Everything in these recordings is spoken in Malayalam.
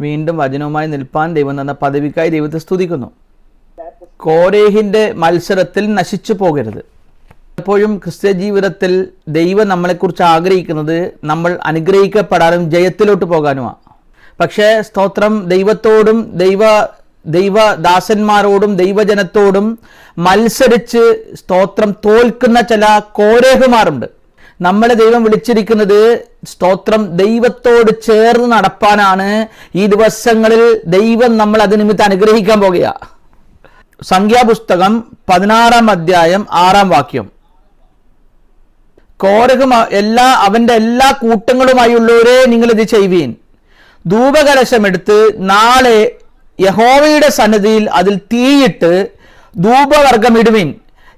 വീണ്ടും വചനവുമായി നിൽപ്പാൻ ദൈവം തന്ന പദവിക്കായി ദൈവത്തെ സ്തുതിക്കുന്നു. കോരേഹിന്റെ മത്സരത്തിൽ നശിച്ചു പോകരുത്. എപ്പോഴും ക്രിസ്ത്യ ജീവിതത്തിൽ ദൈവം നമ്മളെക്കുറിച്ച് ആഗ്രഹിക്കുന്നത് നമ്മൾ അനുഗ്രഹിക്കപ്പെടാനും ജയത്തിലോട്ട് പോകാനുമാണ്. പക്ഷേ സ്തോത്രം, ദൈവത്തോടും ദൈവദാസന്മാരോടും ദൈവജനത്തോടും മത്സരിച്ച് സ്തോത്രം തോൽക്കുന്ന ചില കോരേഹുമാരുണ്ട്. നമ്മളെ ദൈവം വിളിച്ചിരിക്കുന്നത് സ്തോത്രം ദൈവത്തോട് ചേർന്ന് നടപ്പാനാണ്. ഈ ദിവസങ്ങളിൽ ദൈവം നമ്മൾ അത് നിമിത്തം അനുഗ്രഹിക്കാൻ പോകുക. സംഖ്യാപുസ്തകം 16-ാം അധ്യായം 6-ാം വാക്യം. കോരഹ് അവന്റെ എല്ലാ കൂട്ടങ്ങളുമായുള്ളവരെ നിങ്ങൾ ഇത് ചെയ്യുവീൻ. ധൂപകലശമെടുത്ത് നാളെ യഹോവയുടെ സന്നിധിയിൽ അതിൽ തീയിട്ട് ധൂപവർഗമിടുവിൻ.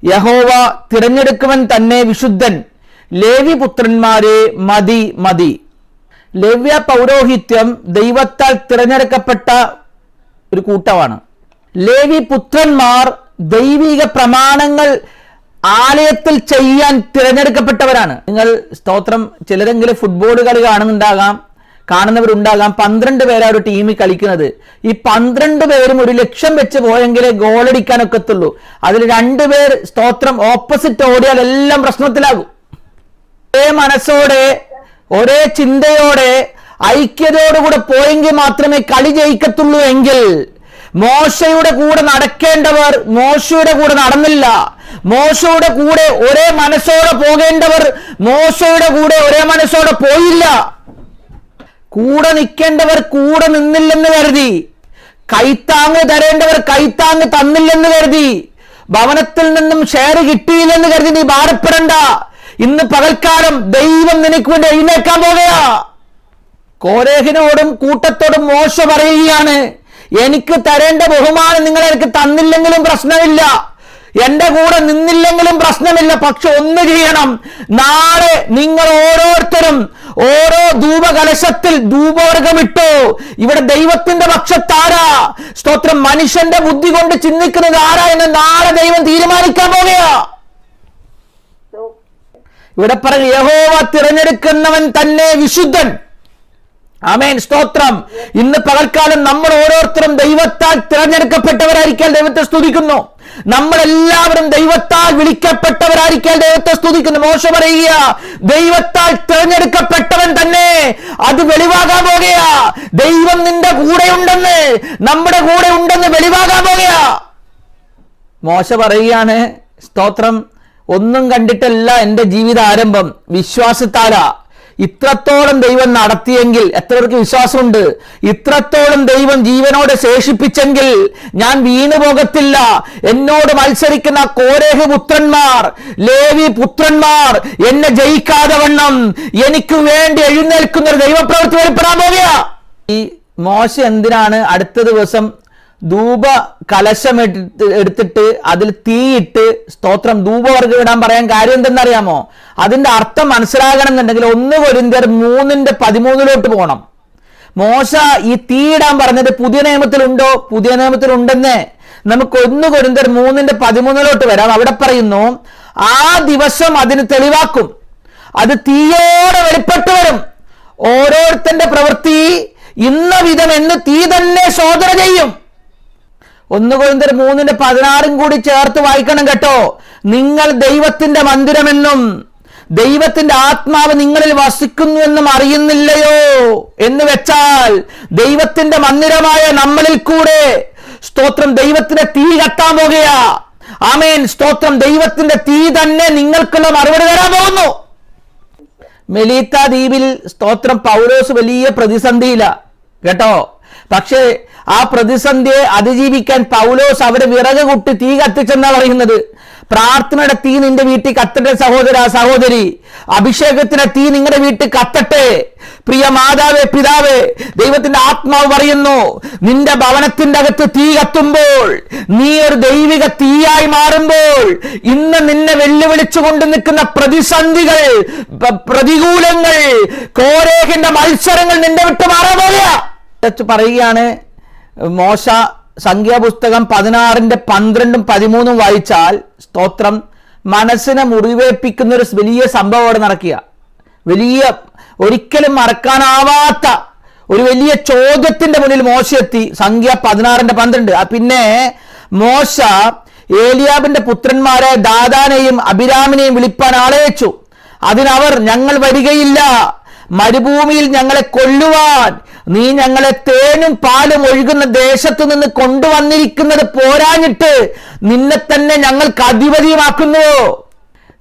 യഹോവ തിരഞ്ഞെടുക്കുവൻ തന്നെ വിശുദ്ധൻ. ലേവി പുത്രന്മാരെ മതി മതി. ലേവ്യ പൗരോഹിത്യം ദൈവത്താൽ തിരഞ്ഞെടുക്കപ്പെട്ട ഒരു കൂട്ടമാണ്. ലേവി പുത്രന്മാർ ദൈവിക പ്രമാണങ്ങൾ ആലയത്തിൽ ചെയ്യാൻ തിരഞ്ഞെടുക്കപ്പെട്ടവരാണ്. നിങ്ങൾ സ്തോത്രം, ചിലരെങ്കിലും ഫുട്ബോൾ കളി കാണുന്നവരുണ്ടാകാം. 12 പേരാ ഒരു ടീമിൽ കളിക്കുന്നത്. ഈ 12 പേരും ഒരു ലക്ഷ്യം വെച്ച് പോയെങ്കിലേ ഗോളടിക്കാനൊക്കത്തുള്ളൂ. അതിൽ 2 പേർ സ്തോത്രം ഓപ്പോസിറ്റ് ഓടിയാൽ എല്ലാം പ്രശ്നത്തിലാകും. ഒരേ മനസ്സോടെ, ഒരേ ചിന്തയോടെ, ഐക്യതയോടുകൂടെ പോയെങ്കിൽ മാത്രമേ കളി ജയിക്കത്തുള്ളൂ. എങ്കിൽ മോശയുടെ കൂടെ നടക്കേണ്ടവർ മോശയുടെ കൂടെ നടന്നില്ല. മോശയുടെ കൂടെ ഒരേ മനസ്സോടെ പോകേണ്ടവർ മോശയുടെ കൂടെ ഒരേ മനസ്സോടെ പോയില്ല. കൂടെ നിൽക്കേണ്ടവർ കൂടെ നിന്നില്ലെന്ന് കരുതി, കൈത്താങ്ങ് തരേണ്ടവർ കൈത്താങ്ങ് തന്നില്ലെന്ന് കരുതി, ഭവനത്തിൽ നിന്നും ഷെയർ കിട്ടിയില്ലെന്ന് കരുതി നീ ഭാരപ്പെടണ്ട. ഇന്ന് പകൽക്കാലം ദൈവം നിനക്ക് വേണ്ടി എഴുന്നേക്കാൻ പോകുകയാ. കോരേഹിനോടും കൂട്ടത്തോടും മോശ പറയുകയാണ്, എനിക്ക് തരേണ്ട ബഹുമാനം നിങ്ങൾ എനിക്ക് തന്നില്ലെങ്കിലും പ്രശ്നമില്ല, എന്റെ കൂടെ നിന്നില്ലെങ്കിലും പ്രശ്നമില്ല. പക്ഷെ ഒന്ന് ചെയ്യണം, നാളെ നിങ്ങൾ ഓരോരുത്തരും ഓരോ ധൂപകലശത്തിൽ ധൂപവർഗമിട്ടു. ഇവിടെ ദൈവത്തിന്റെ പക്ഷത്താരാ? സ്തോത്രം, മനുഷ്യന്റെ ബുദ്ധി കൊണ്ട് ചിന്തിക്കുന്നത് ആരാ എന്ന് നാളെ ദൈവം തീരുമാനിക്കാൻ പോകുകയാ. ഇവിടെ പറയും, യഹോവ തിരഞ്ഞെടുക്കുന്നവൻ തന്നെ വിശുദ്ധൻ. ആമേൻ, സ്തോത്രം. ഇന്ന് പകൽക്കാലം നമ്മൾ ഓരോരുത്തരും ദൈവത്താൽ തിരഞ്ഞെടുക്കപ്പെട്ടവരായിരിക്കാൻ ദൈവത്തെ സ്തുതിക്കുന്നു. നമ്മളെല്ലാവരും ദൈവത്താൽ വിളിക്കപ്പെട്ടവരായിരിക്കാൻ ദൈവത്തെ സ്തുതിക്കുന്നു. മോശ പറയുക, ദൈവത്താൽ തിരഞ്ഞെടുക്കപ്പെട്ടവൻ തന്നെ അത് വെളിവാകാൻ പോകുകയാ. ദൈവം നിന്റെ കൂടെയുണ്ടെന്ന്, നമ്മുടെ കൂടെ ഉണ്ടെന്ന് വെളിവാകാൻ പോകുകയാ. മോശ പറയുകയാണ്, സ്തോത്രം, ഒന്നും കണ്ടിട്ടല്ല എൻ്റെ ജീവിത ആരംഭം, വിശ്വാസത്താലാ. ഇത്രത്തോളം ദൈവം നടത്തിയെങ്കിൽ എത്രവർക്ക് വിശ്വാസമുണ്ട്? ഇത്രത്തോളം ദൈവം ജീവനോടെ ശേഷിപ്പിച്ചെങ്കിൽ ഞാൻ വീണു പോകത്തില്ല. എന്നോട് മത്സരിക്കുന്ന കോരേഹ് പുത്രന്മാർ, ലേവി പുത്രന്മാർ എന്നെ ജയിക്കാതെ വണ്ണം എനിക്ക് വേണ്ടി എഴുന്നേൽക്കുന്ന ഒരു ദൈവപ്രവൃത്തി വെളിപ്പെടാൻ പോകുക. ഈ മോശ എന്തിനാണ് അടുത്ത ദിവസം ധൂപ കലശം എടുത്തിട്ട് അതിൽ തീയിട്ട് സ്തോത്രം ധൂപവർഗം ഇടാൻ പറയാൻ കാര്യം എന്തെന്നറിയാമോ? അതിന്റെ അർത്ഥം മനസ്സിലാകണം എന്നുണ്ടെങ്കിൽ 1 കൊരിന്ത്യർ 3:13 പോകണം. മോശ ഈ തീയിടാൻ പറഞ്ഞത് പുതിയ നിയമത്തിലുണ്ടോ? പുതിയ നിയമത്തിലുണ്ടെന്ന്. നമുക്ക് 1 കൊരിന്ത്യർ 3:13 വരാം. അവിടെ പറയുന്നു, ആ ദിവസം അതിന് തെളിവാക്കും, അത് തീയോടെ വെളിപ്പെട്ടു വരും, ഓരോരുത്തന്റെ പ്രവൃത്തി ഇന്ന വിധം എന്ന് തീ തന്നെ ശോധന ചെയ്യും. 1 കൊരിന്ത്യർ 3:16 കൂടി ചേർത്ത് വായിക്കണം കേട്ടോ. നിങ്ങൾ ദൈവത്തിന്റെ മന്ദിരമെന്നും ദൈവത്തിന്റെ ആത്മാവ് നിങ്ങളിൽ വസിക്കുന്നുവെന്നും അറിയുന്നില്ലയോ എന്ന് വെച്ചാൽ ദൈവത്തിന്റെ മന്ദിരമായ നമ്മളിൽ കൂടെ സ്തോത്രം ദൈവത്തിന്റെ തീ കത്താൻ പോകുകയാ. ആമേൻ, സ്തോത്രം. ദൈവത്തിന്റെ തീ തന്നെ നിങ്ങൾക്കുള്ള മറുപടി തരാൻ പോകുന്നു. മെലീത്ത ദ്വീപിൽ സ്തോത്രം പൗലോസ് വലിയ പ്രതിസന്ധിയില്ല കേട്ടോ. പക്ഷേ ആ പ്രതിസന്ധിയെ അതിജീവിക്കാൻ പൗലോസ് അവിടെ വിറക് കുട്ടി തീ കത്തിച്ചെന്നാ പറയുന്നത്. പ്രാർത്ഥനയുടെ തീ നിന്റെ വീട്ടിൽ കത്തട്ടെ സഹോദര സഹോദരി. അഭിഷേകത്തിന്റെ തീ നിങ്ങളുടെ വീട്ടിൽ കത്തട്ടെ. പ്രിയ മാതാവേ, പിതാവേ, ദൈവത്തിന്റെ ആത്മാവ് പറയുന്നു, നിന്റെ ഭവനത്തിന്റെ അകത്ത് തീ കത്തുമ്പോൾ, നീ ഒരു ദൈവിക തീയായി മാറുമ്പോൾ, ഇന്ന് നിന്നെ വെല്ലുവിളിച്ചുകൊണ്ട് നിൽക്കുന്ന പ്രതിസന്ധികൾ, പ്രതികൂലങ്ങൾ, കോരേഹിന്റെ മത്സരങ്ങൾ നിന്റെ വിട്ട് മാറാൻ പോകുക. പറയുകയാണ് മോശ. സംഖ്യാപുസ്തകം 16:12-13 വായിച്ചാൽ സ്തോത്രം മനസ്സിനെ മുറിവേൽപ്പിക്കുന്ന ഒരു വലിയ സംഭവം അവിടെ നടക്കുക. വലിയ ഒരിക്കലും മറക്കാനാവാത്ത ഒരു വലിയ ചോദ്യത്തിന്റെ മുന്നിൽ മോശ എത്തി. സംഖ്യ 16:12. പിന്നെ മോശ ഏലിയാബിന്റെ പുത്രന്മാരെ ദാദാനെയും അബിരാമിനെയും വിളിപ്പാൻ ആളയച്ചു. അതിനവർ, ഞങ്ങൾ വരികയില്ല, മരുഭൂമിയിൽ ഞങ്ങളെ കൊല്ലുവാൻ നീ ഞങ്ങളെ തേനും പാലും ഒഴുകുന്ന ദേശത്തു നിന്ന് കൊണ്ടുവന്നിരിക്കുന്നത് പോരാഞ്ഞിട്ട് നിന്നെ തന്നെ ഞങ്ങൾക്ക് അധിപതിയുമാക്കുന്നുവോ?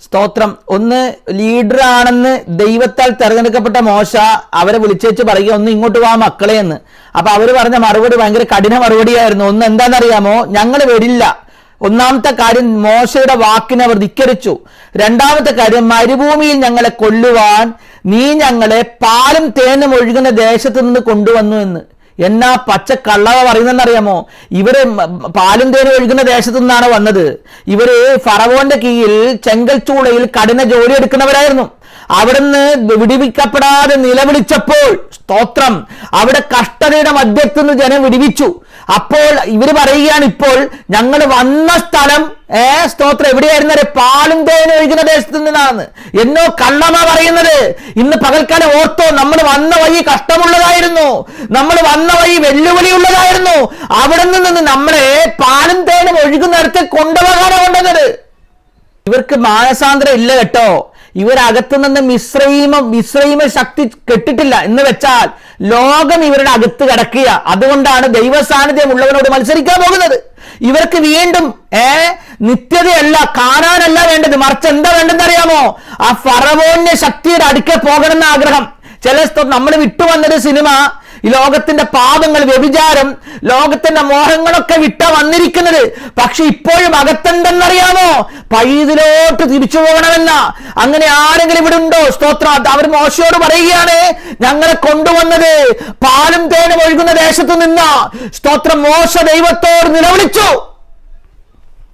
സ്തോത്രം. ഒന്ന് ലീഡർ ആണെന്ന് ദൈവത്താൽ തെരഞ്ഞെടുക്കപ്പെട്ട മോശ അവരെ വിളിച്ചേച്ച് പറയുക, ഒന്ന് ഇങ്ങോട്ട് വാ മക്കളെ എന്ന്. അപ്പൊ അവര് പറഞ്ഞ മറുപടി ഭയങ്കര കഠിന മറുപടിയായിരുന്നു. ഒന്ന് എന്താണെന്നറിയാമോ? ഞങ്ങൾ വരില്ല. ഒന്നാമത്തെ കാര്യം, മോശയുടെ വാക്കിനെ അവർ ധിക്കരിച്ചു. രണ്ടാമത്തെ കാര്യം, മരുഭൂമിയിൽ ഞങ്ങളെ കൊല്ലുവാൻ നീ ഞങ്ങളെ പാലും തേനും ഒഴുകുന്ന ദേശത്ത് നിന്ന് കൊണ്ടുവന്നു എന്ന്. എന്നാ പച്ച കള്ളവ പറയുന്നറിയാമോ? ഇവര് പാലും തേനും ഒഴുകുന്ന ദേശത്തു നിന്നാണ് വന്നത്. ഇവര് ഫറവോന്റെ കീഴിൽ ചെങ്കൽ ചൂളയിൽ കഠിന ജോലി എടുക്കുന്നവരായിരുന്നു. അവിടുന്ന് വിടിവിക്കപ്പെടാതെ നിലവിളിച്ചപ്പോൾ, സ്തോത്രം, അവിടെ കഷ്ടതയുടെ മധ്യത്തുനിന്ന് ജനം വിടിവിച്ചു. അപ്പോൾ ഇവര് പറയുകയാണ്, ഇപ്പോൾ ഞങ്ങൾ വന്ന സ്ഥലം സ്തോത്രം എവിടെയായിരുന്നത്? പാലും തേനും ഒഴുകുന്ന ദേശത്ത് നിന്നാണ്. എന്നോ കള്ളമാ പറയുന്നത്. ഇന്ന് പകൽക്കാലം ഓർത്തോ, നമ്മൾ വന്ന വഴി കഷ്ടമുള്ളതായിരുന്നു, നമ്മൾ വന്ന വഴി വെല്ലുവിളിയുള്ളതായിരുന്നു. അവിടെ നിന്ന് നമ്മളെ പാലും തേനും ഒഴുകുന്നിടത്ത് കൊണ്ടുപോകാനാണ് കൊണ്ടുവന്നത്. ഇവർക്ക് മാനസാന്തരം ഇല്ല കേട്ടോ. ഇവരകത്തു നിന്ന് മിശ്രൈമ ശക്തി കെട്ടിട്ടില്ല എന്ന് വെച്ചാൽ ലോകം ഇവരുടെ അകത്ത് കിടക്കുക. അതുകൊണ്ടാണ് ദൈവ സാന്നിധ്യം ഉള്ളവനോട് മത്സരിക്കാൻ പോകുന്നത്. ഇവർക്ക് വീണ്ടും നിത്യതയല്ല, കാണാനല്ല വേണ്ടത്, മറിച്ച് എന്താ വേണ്ടെന്ന് അറിയാമോ? ആ ഫറവോന്റെ ശക്തിയുടെ അടുക്കെ പോകണമെന്ന ആഗ്രഹം. നമ്മൾ വിട്ടുവന്നൊരു സിനിമ, ഈ ലോകത്തിന്റെ പാപങ്ങൾ, വ്യഭിചാരം, ലോകത്തിന്റെ മോഹങ്ങളൊക്കെ വിട്ടാ വന്നിരിക്കുന്നത്. പക്ഷെ ഇപ്പോഴും അകത്തെന്തെന്നറിയാമോ? പൈതിലോട്ട് തിരിച്ചു പോകണമെന്ന. അങ്ങനെ ആരെങ്കിലും ഇവിടെ ഉണ്ടോ? സ്തോത്രം. അവർ മോശയോട് പറയുകയാണ്, ഞങ്ങളെ കൊണ്ടുവന്നത് പാലും തേനും ഒഴുകുന്ന ദേശത്തു നിന്നാ. സ്തോത്രം. മോശ ദൈവത്തോട് നിലവിളിച്ചു.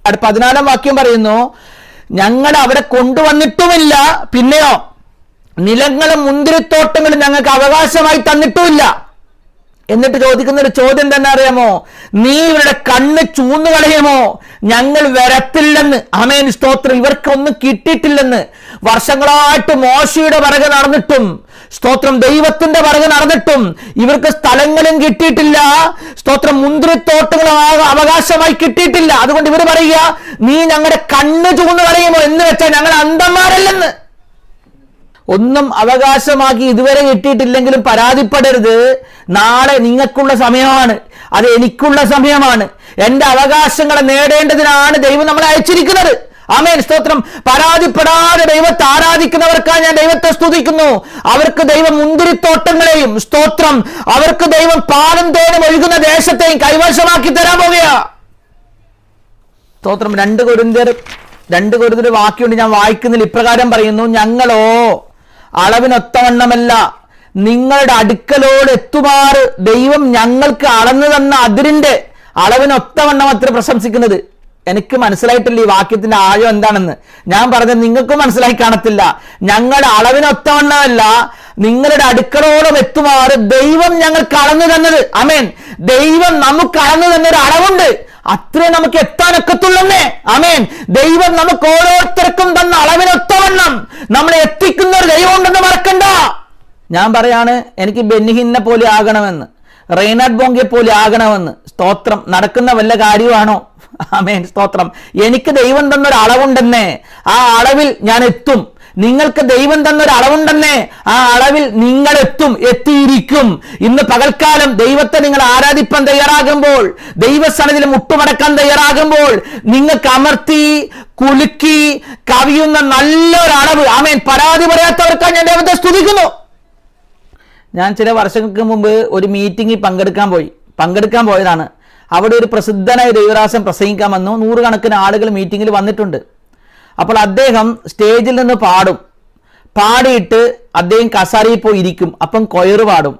14 വാക്യം പറയുന്നു, ഞങ്ങൾ അവിടെ കൊണ്ടുവന്നിട്ടുമില്ല, പിന്നെയോ നിലങ്ങളും മുന്തിരിത്തോട്ടങ്ങളും ഞങ്ങൾക്ക് അവകാശമായി തന്നിട്ടുമില്ല. എന്നിട്ട് ചോദിക്കുന്ന ഒരു ചോദ്യം തന്നെ അറിയാമോ? നീ ഇവരുടെ കണ്ണ് ചൂന്നു കളയുമോ? ഞങ്ങൾ വരത്തില്ലെന്ന്. ആമേൻ, സ്തോത്രം. ഇവർക്കൊന്നും കിട്ടിയിട്ടില്ലെന്ന്. വർഷങ്ങളായിട്ട് മോശയുടെ പിറകെ നടന്നിട്ടും, സ്തോത്രം, ദൈവത്തിന്റെ പിറകെ നടന്നിട്ടും ഇവർക്ക് സ്ഥലങ്ങളും കിട്ടിയിട്ടില്ല, സ്തോത്രം, മുന്തിരിത്തോട്ടങ്ങളും അവകാശമായി കിട്ടിയിട്ടില്ല. അതുകൊണ്ട് ഇവർ പറയുക, നീ ഞങ്ങളുടെ കണ്ണ് ചൂന്നു കളയുമോ എന്ന് വെച്ചാൽ ഞങ്ങൾ അന്ധന്മാരല്ലെന്ന്. ഒന്നും അവകാശമാക്കി ഇതുവരെ കിട്ടിയിട്ടില്ലെങ്കിലും പരാതിപ്പെടരുത്. നാളെ നിങ്ങൾക്കുള്ള സമയമാണ്, അത് എനിക്കുള്ള സമയമാണ്. എന്റെ അവകാശങ്ങളെ നേടേണ്ടതിനാണ് ദൈവം നമ്മളെ അയച്ചിരിക്കുന്നത്. ആമേൻ, സ്തോത്രം. പരാതിപ്പെടാതെ ദൈവത്തെ ആരാധിക്കുന്നവർക്കായി ഞാൻ ദൈവത്തെ സ്തുതിക്കുന്നു. അവർക്ക് ദൈവം മുന്തിരിത്തോട്ടങ്ങളെയും, സ്തോത്രം, അവർക്ക് ദൈവം പാലും തേനും ഒഴുകുന്ന ദേശത്തെയും കൈവശമാക്കി തരാൻ പോകുക. സ്തോത്രം. 2 കൊരിന്ത്യർ വാക്യമുണ്ട്, ഞാൻ വായിക്കുന്നതിൽ ഇപ്രകാരം പറയുന്നു, ഞങ്ങളോ അളവിനൊത്തവണ്ണമല്ല നിങ്ങളുടെ അടുക്കലോട് എത്തുമാറ് ദൈവം ഞങ്ങൾക്ക് അളന്നു തന്ന അതിരിന്റെ അളവിനൊത്തവണ്ണം അത്ര പ്രശംസിക്കുന്നത്. എനിക്ക് മനസ്സിലായിട്ടില്ല ഈ വാക്യത്തിന്റെ ആഴം എന്താണെന്ന്. ഞാൻ പറഞ്ഞത് നിങ്ങൾക്കും മനസ്സിലായി കാണത്തില്ല. ഞങ്ങളുടെ അളവിനൊത്തവണ്ണമല്ല നിങ്ങളുടെ അടുക്കളോളം എത്തുമാറ് ദൈവം ഞങ്ങൾക്ക് അളന്നു തന്നത്. ആമേൻ. ദൈവം നമുക്ക് അളന്നു തന്നൊരു അളവുണ്ട്, അത്രേ നമുക്ക് എത്താനൊക്കത്തുള്ളന്നേ. ആമേൻ. ദൈവം നമുക്ക് ഓരോരുത്തർക്കും തന്ന അളവിനൊത്തവണ്ണം നമ്മളെ എത്തിക്കുന്ന ഒരു ദൈവം ഉണ്ടെന്ന് മറക്കണ്ട. ഞാൻ പറയാണ്, എനിക്ക് ബെന്നിഹിനെ പോലെ ആകണമെന്ന്, റെയ്നാഡ് ബോങ്കെ പോലെ ആകണമെന്ന്. സ്തോത്രം. നടക്കുന്ന വല്ല കാര്യമാണോ? ആമേൻ, സ്തോത്രം. എനിക്ക് ദൈവം തന്നൊരു അളവുണ്ടെന്നേ, ആ അളവിൽ ഞാൻ എത്തും. നിങ്ങൾക്ക് ദൈവം തന്നൊരു അളവുണ്ടെന്നേ, ആ അളവിൽ നിങ്ങൾ എത്തിയിരിക്കും. ഇന്ന് പകൽക്കാലം ദൈവത്തെ നിങ്ങൾ ആരാധിപ്പാൻ തയ്യാറാകുമ്പോൾ, ദൈവസന്നിധിയിൽ മുട്ടുമടക്കാൻ തയ്യാറാകുമ്പോൾ, നിങ്ങൾക്ക് അമർത്തി കുലുക്കി കവിയുന്ന നല്ലൊരു അളവ്. ആമേൻ. പരാതി പറയാത്തവർക്കാണ് ഞാൻ ദൈവത്തെ സ്തുതിക്കുന്നു. ഞാൻ ചില വർഷങ്ങൾക്ക് മുമ്പ് ഒരു മീറ്റിംഗിൽ പങ്കെടുക്കാൻ പോയതാണ്. അവിടെ ഒരു പ്രസിദ്ധനായ ദൈവദാസൻ പ്രസംഗിക്കാൻ വന്നു. 100 കണക്കിന് ആളുകൾ മീറ്റിംഗിൽ വന്നിട്ടുണ്ട്. അപ്പോൾ അദ്ദേഹം സ്റ്റേജിൽ നിന്ന് പാടിയിട്ട് അദ്ദേഹം കസാരയിൽ പോയി ഇരിക്കും. അപ്പം കൊയറ് പാടും.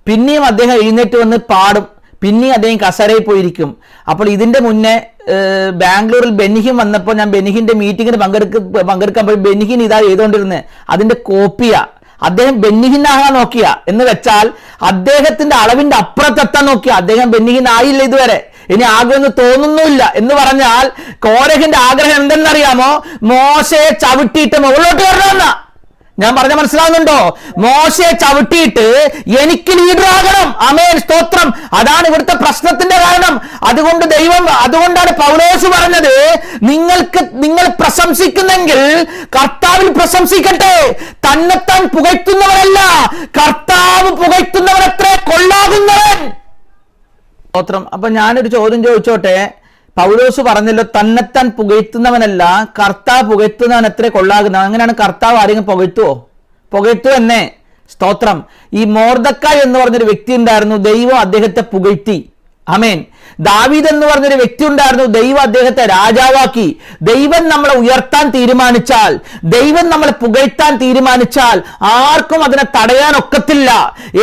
പിന്നെയും അദ്ദേഹം എഴുന്നേറ്റ് വന്ന് പാടും. പിന്നെയും അദ്ദേഹം കസാരയിൽ പോയിരിക്കും. അപ്പോൾ ഇതിന്റെ മുന്നേ ബാംഗ്ലൂരിൽ ബെന്നിഹിൻ വന്നപ്പോൾ ഞാൻ ബെന്നിഹിന്റെ മീറ്റിങ്ങിന് പങ്കെടുക്കാൻ പോയി. ബെന്നിഹിൻ ഇതാ ചെയ്തുകൊണ്ടിരുന്നത്, അതിന്റെ കോപ്പിയാ. അദ്ദേഹം ബെന്നിഹിനാകാൻ നോക്കിയ എന്ന് വെച്ചാൽ അദ്ദേഹത്തിന്റെ അളവിന്റെ അപ്പുറത്തെത്താൻ നോക്കിയ. അദ്ദേഹം ബെന്നിഹിൻ ആയില്ല ഇതുവരെ, ഇനി ആകുമെന്ന് തോന്നുന്നില്ല. എന്ന് പറഞ്ഞാൽ കോരഹിന്റെ ആഗ്രഹം എന്തെന്നറിയാമോ? മോശയെ ചവിട്ടിയിട്ട് മുകളിലോട്ട് വരണമെന്ന. ഞാൻ പറഞ്ഞ മനസ്സിലാവുന്നുണ്ടോ? മോശയെ ചവിട്ടിയിട്ട് എനിക്ക് ലീഡർ ആകണം. ആമേൻ, സ്തോത്രം. അതാണ് ഇവിടുത്തെ പ്രശ്നത്തിന്റെ കാരണം. അതുകൊണ്ടാണ് പൗലോസ് പറഞ്ഞത്, നിങ്ങൾ പ്രശംസിക്കുന്നെങ്കിൽ കർത്താവിൽ പ്രശംസിക്കട്ടെ. തന്നെത്താൻ പുകഴ്ത്തുന്നവരല്ല, കർത്താവ് പുകഴ്ത്തുന്നവരത്രേ കൊള്ളാകുന്നവൻ. സ്തോത്രം. അപ്പൊ ഞാനൊരു ചോദ്യം ചോദിച്ചോട്ടെ. പൗലോസ് പറഞ്ഞല്ലോ, തന്നെത്താൻ പുകഴ്ത്തുന്നവനല്ല, കർത്താവ് പുകഴ്ത്തുന്നവൻ എത്ര കൊള്ളാകുന്നവൻ. അങ്ങനെയാണ് കർത്താവ് ആരെങ്കിലും പുകഴ്ത്തു തന്നെ. സ്തോത്രം. ഈ മൊർദെഖായി എന്ന് പറഞ്ഞൊരു വ്യക്തി ഉണ്ടായിരുന്നു, ദൈവം അദ്ദേഹത്തെ പുകഴ്ത്തി. ആമേൻ. ദാവീദ് എന്ന് പറഞ്ഞൊരു വ്യക്തി ഉണ്ടായിരുന്നു, ദൈവം അദ്ദേഹത്തെ രാജാവാക്കി. ദൈവം നമ്മളെ ഉയർത്താൻ തീരുമാനിച്ചാൽ, ദൈവം നമ്മളെ പുകഴ്ത്താൻ തീരുമാനിച്ചാൽ ആർക്കും അതിനെ തടയാൻ ഒക്കത്തില്ല.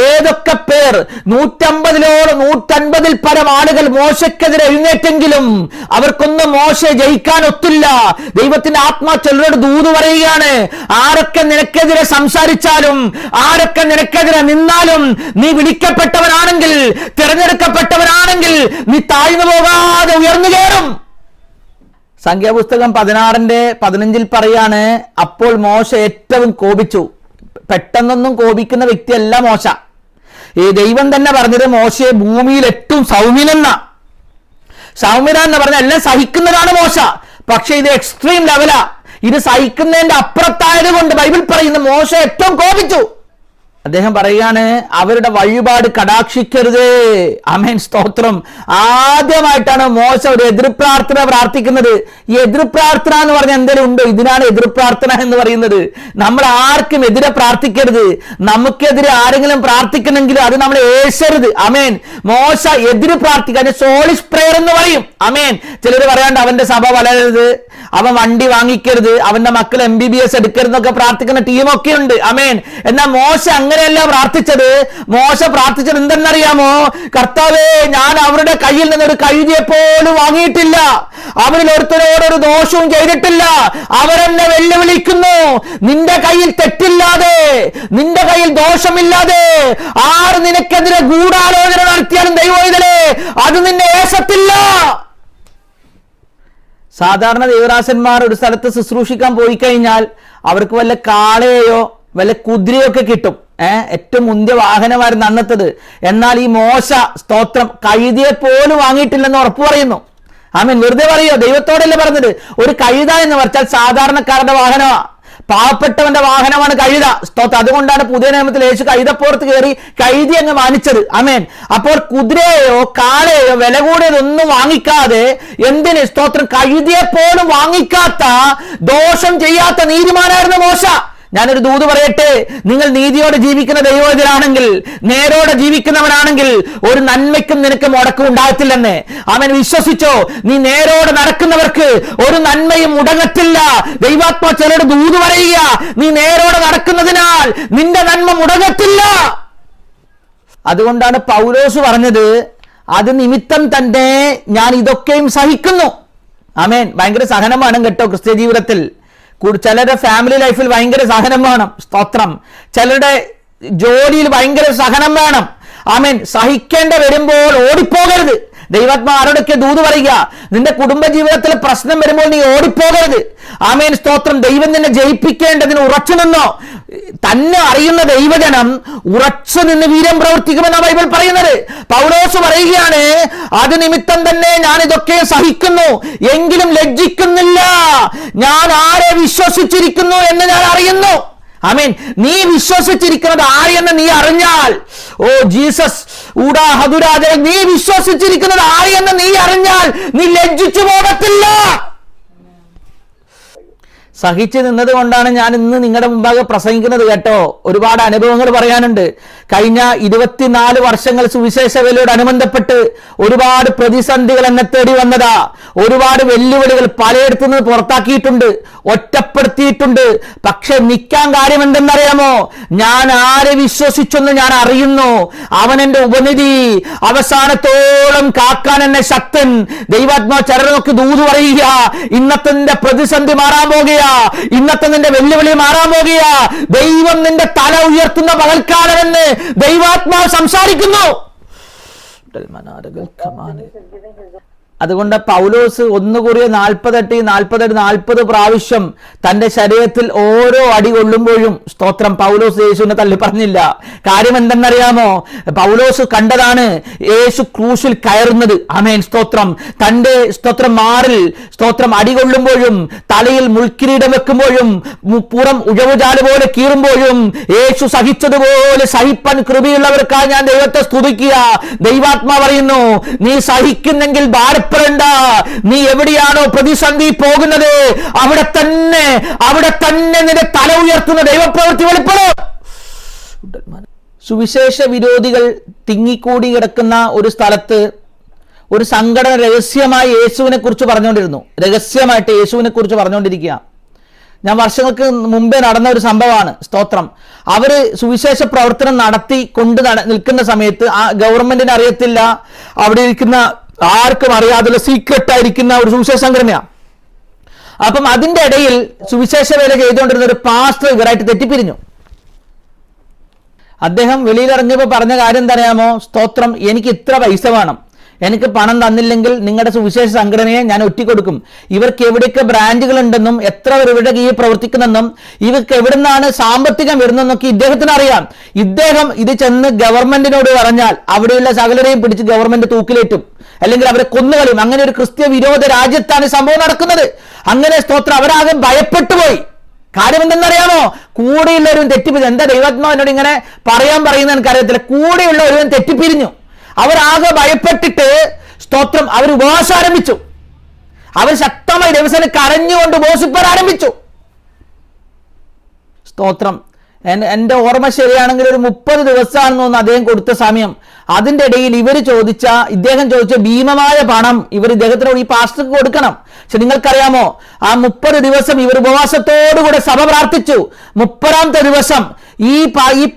ഏതൊക്കെ പേർ 150 പരം ആളുകൾ മോശക്കെതിരെ എഴുന്നേറ്റെങ്കിലും അവർക്കൊന്നും മോശയെ ജയിക്കാൻ ഒത്തില്ല. ദൈവത്തിന്റെ ആത്മാ ചിലരോട് ദൂത് പറയുകയാണ്, ആരൊക്കെ നിനക്കെതിരെ സംസാരിച്ചാലും, ആരൊക്കെ നിനക്കെതിരെ നിന്നാലും, നീ വിളിക്കപ്പെട്ടവനാണെങ്കിൽ, തിരഞ്ഞെടുക്കപ്പെട്ടവനാണെങ്കിൽ നീ താഴ്ന്നു പോകാതെ ഉയർന്നു കയറും. സംഖ്യാപുസ്തകം 16:15 പറയാണ്, അപ്പോൾ മോശ ഏറ്റവും കോപിച്ചു. പെട്ടെന്നൊന്നും കോപിക്കുന്ന വ്യക്തിയല്ല മോശ. ഈ ദൈവം തന്നെ പറഞ്ഞത് മോശയെ ഭൂമിയിൽ ഏറ്റവും സൗമ്യനെന്ന എന്ന് പറഞ്ഞാൽ എല്ലാം സഹിക്കുന്നതാണ് മോശ. പക്ഷെ ഇത് എക്സ്ട്രീം ലെവലാ. ഇത് സഹിക്കുന്നതിന്റെ അപ്പുറത്തായത് കൊണ്ട് ബൈബിൾ പറയുന്ന മോശ ഏറ്റവും കോപിച്ചു. അദ്ദേഹം പറയുകയാണ്, അവരുടെ വഴിപാട് കടാക്ഷിക്കരുത്. ആമേൻ, സ്തോത്രം. ആദ്യമായിട്ടാണ് മോശ ഒരു എതിർ പ്രാർത്ഥന പ്രാർത്ഥിക്കുന്നത്. ഈ എതിർ പ്രാർത്ഥന എന്ന് പറഞ്ഞാൽ എന്തെങ്കിലും ഉണ്ടോ? ഇതിനാണ് എതിർ പ്രാർത്ഥന എന്ന് പറയുന്നത്. നമ്മൾ ആർക്കും എതിരെ പ്രാർത്ഥിക്കരുത്. നമുക്കെതിരെ ആരെങ്കിലും പ്രാർത്ഥിക്കണമെങ്കിൽ അത് നമ്മൾ ഏശരുത്. ആമേൻ. മോശ എതിര് പ്രാർത്ഥിക്കാൻ സോളിഷ് പ്രെയർ എന്ന് പറയും. ആമേൻ. ചിലർ പറയാണ്ട് അവന്റെ സഭ വളരരുത്, അവൻ വണ്ടി വാങ്ങിക്കരുത്, അവന്റെ മക്കൾ MBBS എടുക്കരുതെന്നൊക്കെ പ്രാർത്ഥിക്കുന്ന ടീമൊക്കെ ഉണ്ട്. ആമേൻ. എന്നാൽ മോശ അങ്ങനെയല്ല പ്രാർത്ഥിച്ചത്. മോശ പ്രാർത്ഥിച്ചത് എന്തെന്നറിയാമോ? കർത്താവേ, ഞാൻ അവരുടെ കയ്യിൽ നിന്നൊരു കഴുതിയെ പോലും വാങ്ങിയിട്ടില്ല, അവരിൽ ഒരുത്തരോടൊരു ദോഷവും ചെയ്തിട്ടില്ല, അവരെന്നെ വെല്ലുവിളിക്കുന്നു. നിന്റെ കയ്യിൽ തെറ്റില്ലാതെ, നിന്റെ കയ്യിൽ ദോഷമില്ലാതെ ആര് നിനക്കെതിരെ ഗൂഢാലോചന നടത്തിയാലും ദൈവവേദനേ അത് നിന്നെ ഏശത്തില്ല. സാധാരണ ദേവദാസന്മാർ ഒരു സ്ഥലത്ത് ശുശ്രൂഷിക്കാൻ പോയി കഴിഞ്ഞാൽ അവർക്ക് വല്ല കാളയോ വല്ല കുതിരയോ ഒക്കെ കിട്ടും. ഏറ്റവും മുന്തിയ വാഹനമായിരുന്നു അന്നത്തത്. എന്നാൽ ഈ മോശ, സ്തോത്രം, കഴുതിയെ പോലും വാങ്ങിയിട്ടില്ലെന്ന് ഉറപ്പ് പറയുന്നു. ആമീൻ. വെറുതെ പറയോ? ദൈവത്തോടല്ലേ പറഞ്ഞത്. ഒരു കഴുത എന്ന് പറഞ്ഞാൽ സാധാരണക്കാരുടെ വാഹനമാണ്, പാവപ്പെട്ടവന്റെ വാഹനമാണ് കഴുത. സ്തോത്രം. അതുകൊണ്ടാണ് പുതിയ നിയമത്തിൽ യേശു കഴുതപ്പുറത്ത് കയറി കഴുതി അങ്ങ് മാനിച്ചത്. ആമേൻ. അപ്പോൾ കുതിരയോ കാളയോ വില കൂടിയതൊന്നും വാങ്ങിക്കാതെ, എന്തിന്? സ്തോത്രം, കഴുതിയെ പോലും വാങ്ങിക്കാത്ത, ദോഷം ചെയ്യാത്ത നീതിമാനായിരുന്നു മോശ. ഞാനൊരു ദൂത് പറയട്ടെ, നിങ്ങൾ നീതിയോടെ ജീവിക്കുന്ന ദൈവജനാണെങ്കിൽ, നേരോടെ ജീവിക്കുന്നവനാണെങ്കിൽ ഒരു നന്മയ്ക്കും നിനക്ക് മുടക്കം ഉണ്ടാകത്തില്ലെന്ന് അവൻ വിശ്വസിച്ചോ. നീ നേരോടെ നടക്കുന്നവർക്ക് ഒരു നന്മയും മുടങ്ങത്തില്ല. ദൈവാത്മാ ചിലരുടെ ദൂത് പറയുക, നീ നേരോടെ നടക്കുന്നതിനാൽ നിന്റെ നന്മ മുടങ്ങത്തില്ല. അതുകൊണ്ടാണ് പൗലോസ് പറഞ്ഞത്, അത് നിമിത്തം തന്നെ ഞാൻ ഇതൊക്കെയും സഹിക്കുന്നു. ആമേൻ. ഭയങ്കര സഹനം വേണം കേട്ടോ ക്രിസ്ത്യ ജീവിതത്തിൽ. ചിലരുടെ ഫാമിലി ലൈഫിൽ ഭയങ്കര സഹനം വേണം. സ്തോത്രം. ചിലരുടെ ജോലിയിൽ ഭയങ്കര സഹനം വേണം. ആമേൻ. സഹിക്കേണ്ട വരുമ്പോൾ ഓടിപ്പോകരുത്. ദൈവാത്മാ ആരോടൊക്കെ ദൂത് പറയുക, നിന്റെ കുടുംബ ജീവിതത്തിൽ പ്രശ്നം വരുമ്പോൾ നീ ഓടിപ്പോകരുത്. ആമേൻ. സ്തോത്രം. ദൈവം നിന്നെ ജയിപ്പിക്കേണ്ടതിന് ഉറച്ചു നിന്നോ. തന്നെ അറിയുന്ന ദൈവജനം ഉറച്ചു നിന്ന് വീര്യം പ്രവർത്തിക്കുമെന്നാണ് ബൈബിൾ പറയുന്നത്. പൗലോസ് പറയുകയാണ്, അത് നിമിത്തം തന്നെ ഞാൻ ഇതൊക്കെ സഹിക്കുന്നു, എങ്കിലും ലജ്ജിക്കുന്നില്ല. ഞാൻ ആരെ വിശ്വസിച്ചിരിക്കുന്നു എന്ന് ഞാൻ അറിയുന്നു. ആമേൻ. നീ വിശ്വസിച്ചിരിക്കുന്നത് ആരെയെന്ന് നീ അറിഞ്ഞാൽ, ഓ ജീസസ് ഊടാ ഹദുരാജ, നീ വിശ്വസിച്ചിരിക്കുന്നത് ആരെയെന്ന് നീ അറിഞ്ഞാൽ നീ ലജ്ജിച്ചു പോകത്തില്ല. സഹിച്ചു നിന്നത് കൊണ്ടാണ് ഞാൻ ഇന്ന് നിങ്ങളുടെ മുമ്പാകെ പ്രസംഗിക്കുന്നത് കേട്ടോ. ഒരുപാട് അനുഭവങ്ങൾ പറയാനുണ്ട്. കഴിഞ്ഞ 24 വർഷങ്ങൾ സുവിശേഷ വേലയോടനുബന്ധപ്പെട്ട് ഒരുപാട് പ്രതിസന്ധികൾ എന്നെ തേടി വന്നതാ. ഒരുപാട് വെല്ലുവിളികൾ പലയിടത്തു നിന്ന് പുറത്താക്കിയിട്ടുണ്ട്, ഒറ്റപ്പെടുത്തിയിട്ടുണ്ട്. പക്ഷെ നിൽക്കാൻ കാര്യം എന്തെന്നറിയാമോ? ഞാൻ ആരെ വിശ്വസിച്ചെന്ന് ഞാൻ അറിയുന്നു. അവൻ എന്റെ ഉപനിധി, അവസാനത്തോളം കാക്കാൻ എന്നെ ശക്തൻ. ദൈവാത്മാ ചിലരൊക്കെ ദൂത് പറയുക, ഇന്നത്തെ നിന്റെ പ്രതിസന്ധി മാറാൻ പോകുക, ഇന്നത്തെ നിന്റെ വെല്ലുവിളി മാറാൻ പോകുക, ദൈവം നിന്റെ തല ഉയർത്തുന്ന പകൽക്കാലമെന്ന് ദൈവാത്മാവ് സംസാരിക്കുന്നു. അതുകൊണ്ട് പൗലോസ് 1 കൊരിന്ത്യർ 40 പ്രാവശ്യം തന്റെ ശരീരത്തിൽ ഓരോ അടി കൊള്ളുമ്പോഴും സ്തോത്രം പൗലോസ് യേശുവിനെ തള്ളി പറഞ്ഞില്ല. കാര്യം എന്തെന്നറിയാമോ? പൗലോസ് കണ്ടതാണ് യേശു ക്രൂശിൽ കയറുന്നത്. ആമേൻ സ്തോത്രം. തന്റെ സ്തോത്രം മാറിൽ സ്തോത്രം അടി കൊള്ളുമ്പോഴും തലയിൽ മുൾക്കിരീടം വെക്കുമ്പോഴും പുറം ഉഴവുചാല് പോലെ കീറുമ്പോഴും യേശു സഹിച്ചതുപോലെ സഹിപ്പാൻ കൃപയുള്ളവർക്കായി ഞാൻ ദൈവത്തെ സ്തുതിക്കുക. ദൈവാത്മാ പറയുന്നു, നീ സഹിക്കുന്നെങ്കിൽ ഭാരപ്പെടേണ്ട. നീ എവിടെയാണോ പ്രതിസന്ധി പോകുന്നത് അവിടെ തന്നെ നിന്റെ തല ഉയർത്തുന്ന ദൈവപ്രവൃത്തി വെളിപ്പെടും. സുവിശേഷ വിരോധികൾ തിങ്ങിക്കൂടി കിടക്കുന്ന ഒരു സ്ഥലത്ത് ഒരു സംഘടന രഹസ്യമായി യേശുവിനെ കുറിച്ച് പറഞ്ഞുകൊണ്ടിരിക്കുക. ഞാൻ വർഷങ്ങൾക്ക് മുമ്പേ നടന്ന ഒരു സംഭവമാണ്. സ്തോത്രം. അവര് സുവിശേഷ പ്രവർത്തനം നടത്തി നിൽക്കുന്ന സമയത്ത് ആ ഗവൺമെന്റിന് അറിയത്തില്ല, അവിടെ ഇരിക്കുന്ന ആർക്കും അറിയാതുള്ള സീക്രട്ട് ആയിരിക്കുന്ന ഒരു സുവിശേഷ സംഘടനയാണ്. അപ്പം അതിന്റെ ഇടയിൽ സുവിശേഷ വേല ചെയ്തുകൊണ്ടിരുന്ന ഒരു പാസ്റ്റർ ഇവരായിട്ട് തെറ്റിപ്പിരിഞ്ഞു. അദ്ദേഹം വെളിയിലിറങ്ങിയപ്പോൾ പറഞ്ഞ കാര്യം എന്തറിയാമോ? സ്തോത്രം, എനിക്ക് ഇത്ര പൈസ വേണം, എനിക്ക് പണം തന്നില്ലെങ്കിൽ നിങ്ങളുടെ സുവിശേഷ സംഘടനയെ ഞാൻ ഒറ്റിക്കൊടുക്കും. ഇവർക്ക് എവിടെയൊക്കെ ബ്രാഞ്ചുകൾ ഉണ്ടെന്നും എത്ര പേർ ഇവരുടെ കീഴിൽ പ്രവർത്തിക്കുന്നെന്നും ഇവർക്ക് എവിടുന്നാണ് സാമ്പത്തികം വരുന്നതെന്നൊക്കെ ഇദ്ദേഹത്തിന് അറിയാം. ഇദ്ദേഹം ഇത് ചെന്ന് ഗവൺമെന്റിനോട് പറഞ്ഞാൽ അവിടെയുള്ള സകലരെയും പിടിച്ച് ഗവൺമെന്റ് തൂക്കിലേറ്റും, അല്ലെങ്കിൽ അവരെ കൊന്നുകളയും. അങ്ങനെ ഒരു ക്രിസ്ത്യ വിരോധ രാജ്യത്താണ് സംഭവം നടക്കുന്നത്. അങ്ങനെ സ്തോത്രം അവരാകെ ഭയപ്പെട്ടു പോയി. കാര്യം എന്തെന്നറിയാമോ? കൂടെയുള്ളവരും തെറ്റിപ്പിരിഞ്ഞു. എന്താ ദൈവാത്മാവിനോട് ഇങ്ങനെ പറയുന്ന എനിക്കറിയത്തില്ല. കൂടെയുള്ളവരും തെറ്റിപ്പിരിഞ്ഞു. അവരാകെ ഭയപ്പെട്ടിട്ട് സ്തോത്രം അവർ ഉപവാസം ആരംഭിച്ചു. അവർ ശക്തമായി ദിവസം കരഞ്ഞുകൊണ്ട് ഉപവസിപ്പാൻ ആരംഭിച്ചു. സ്തോത്രം. എൻ്റെ ഓർമ്മ ശരിയാണെങ്കിൽ ഒരു 30 ദിവസമാണെന്ന് തോന്നുന്നു അദ്ദേഹം കൊടുത്ത സമയം. അതിൻ്റെ ഇടയിൽ ഇദ്ദേഹം ചോദിച്ച ഭീമമായ പണം ഇദ്ദേഹത്തിനോട് ഈ പാസ്റ്റർക്ക് കൊടുക്കണം. പക്ഷെ നിങ്ങൾക്കറിയാമോ, ആ 30 ദിവസം ഇവർ ഉപവാസത്തോടുകൂടെ സഭ പ്രാർത്ഥിച്ചു. 30ാമത്തെ ദിവസം ഈ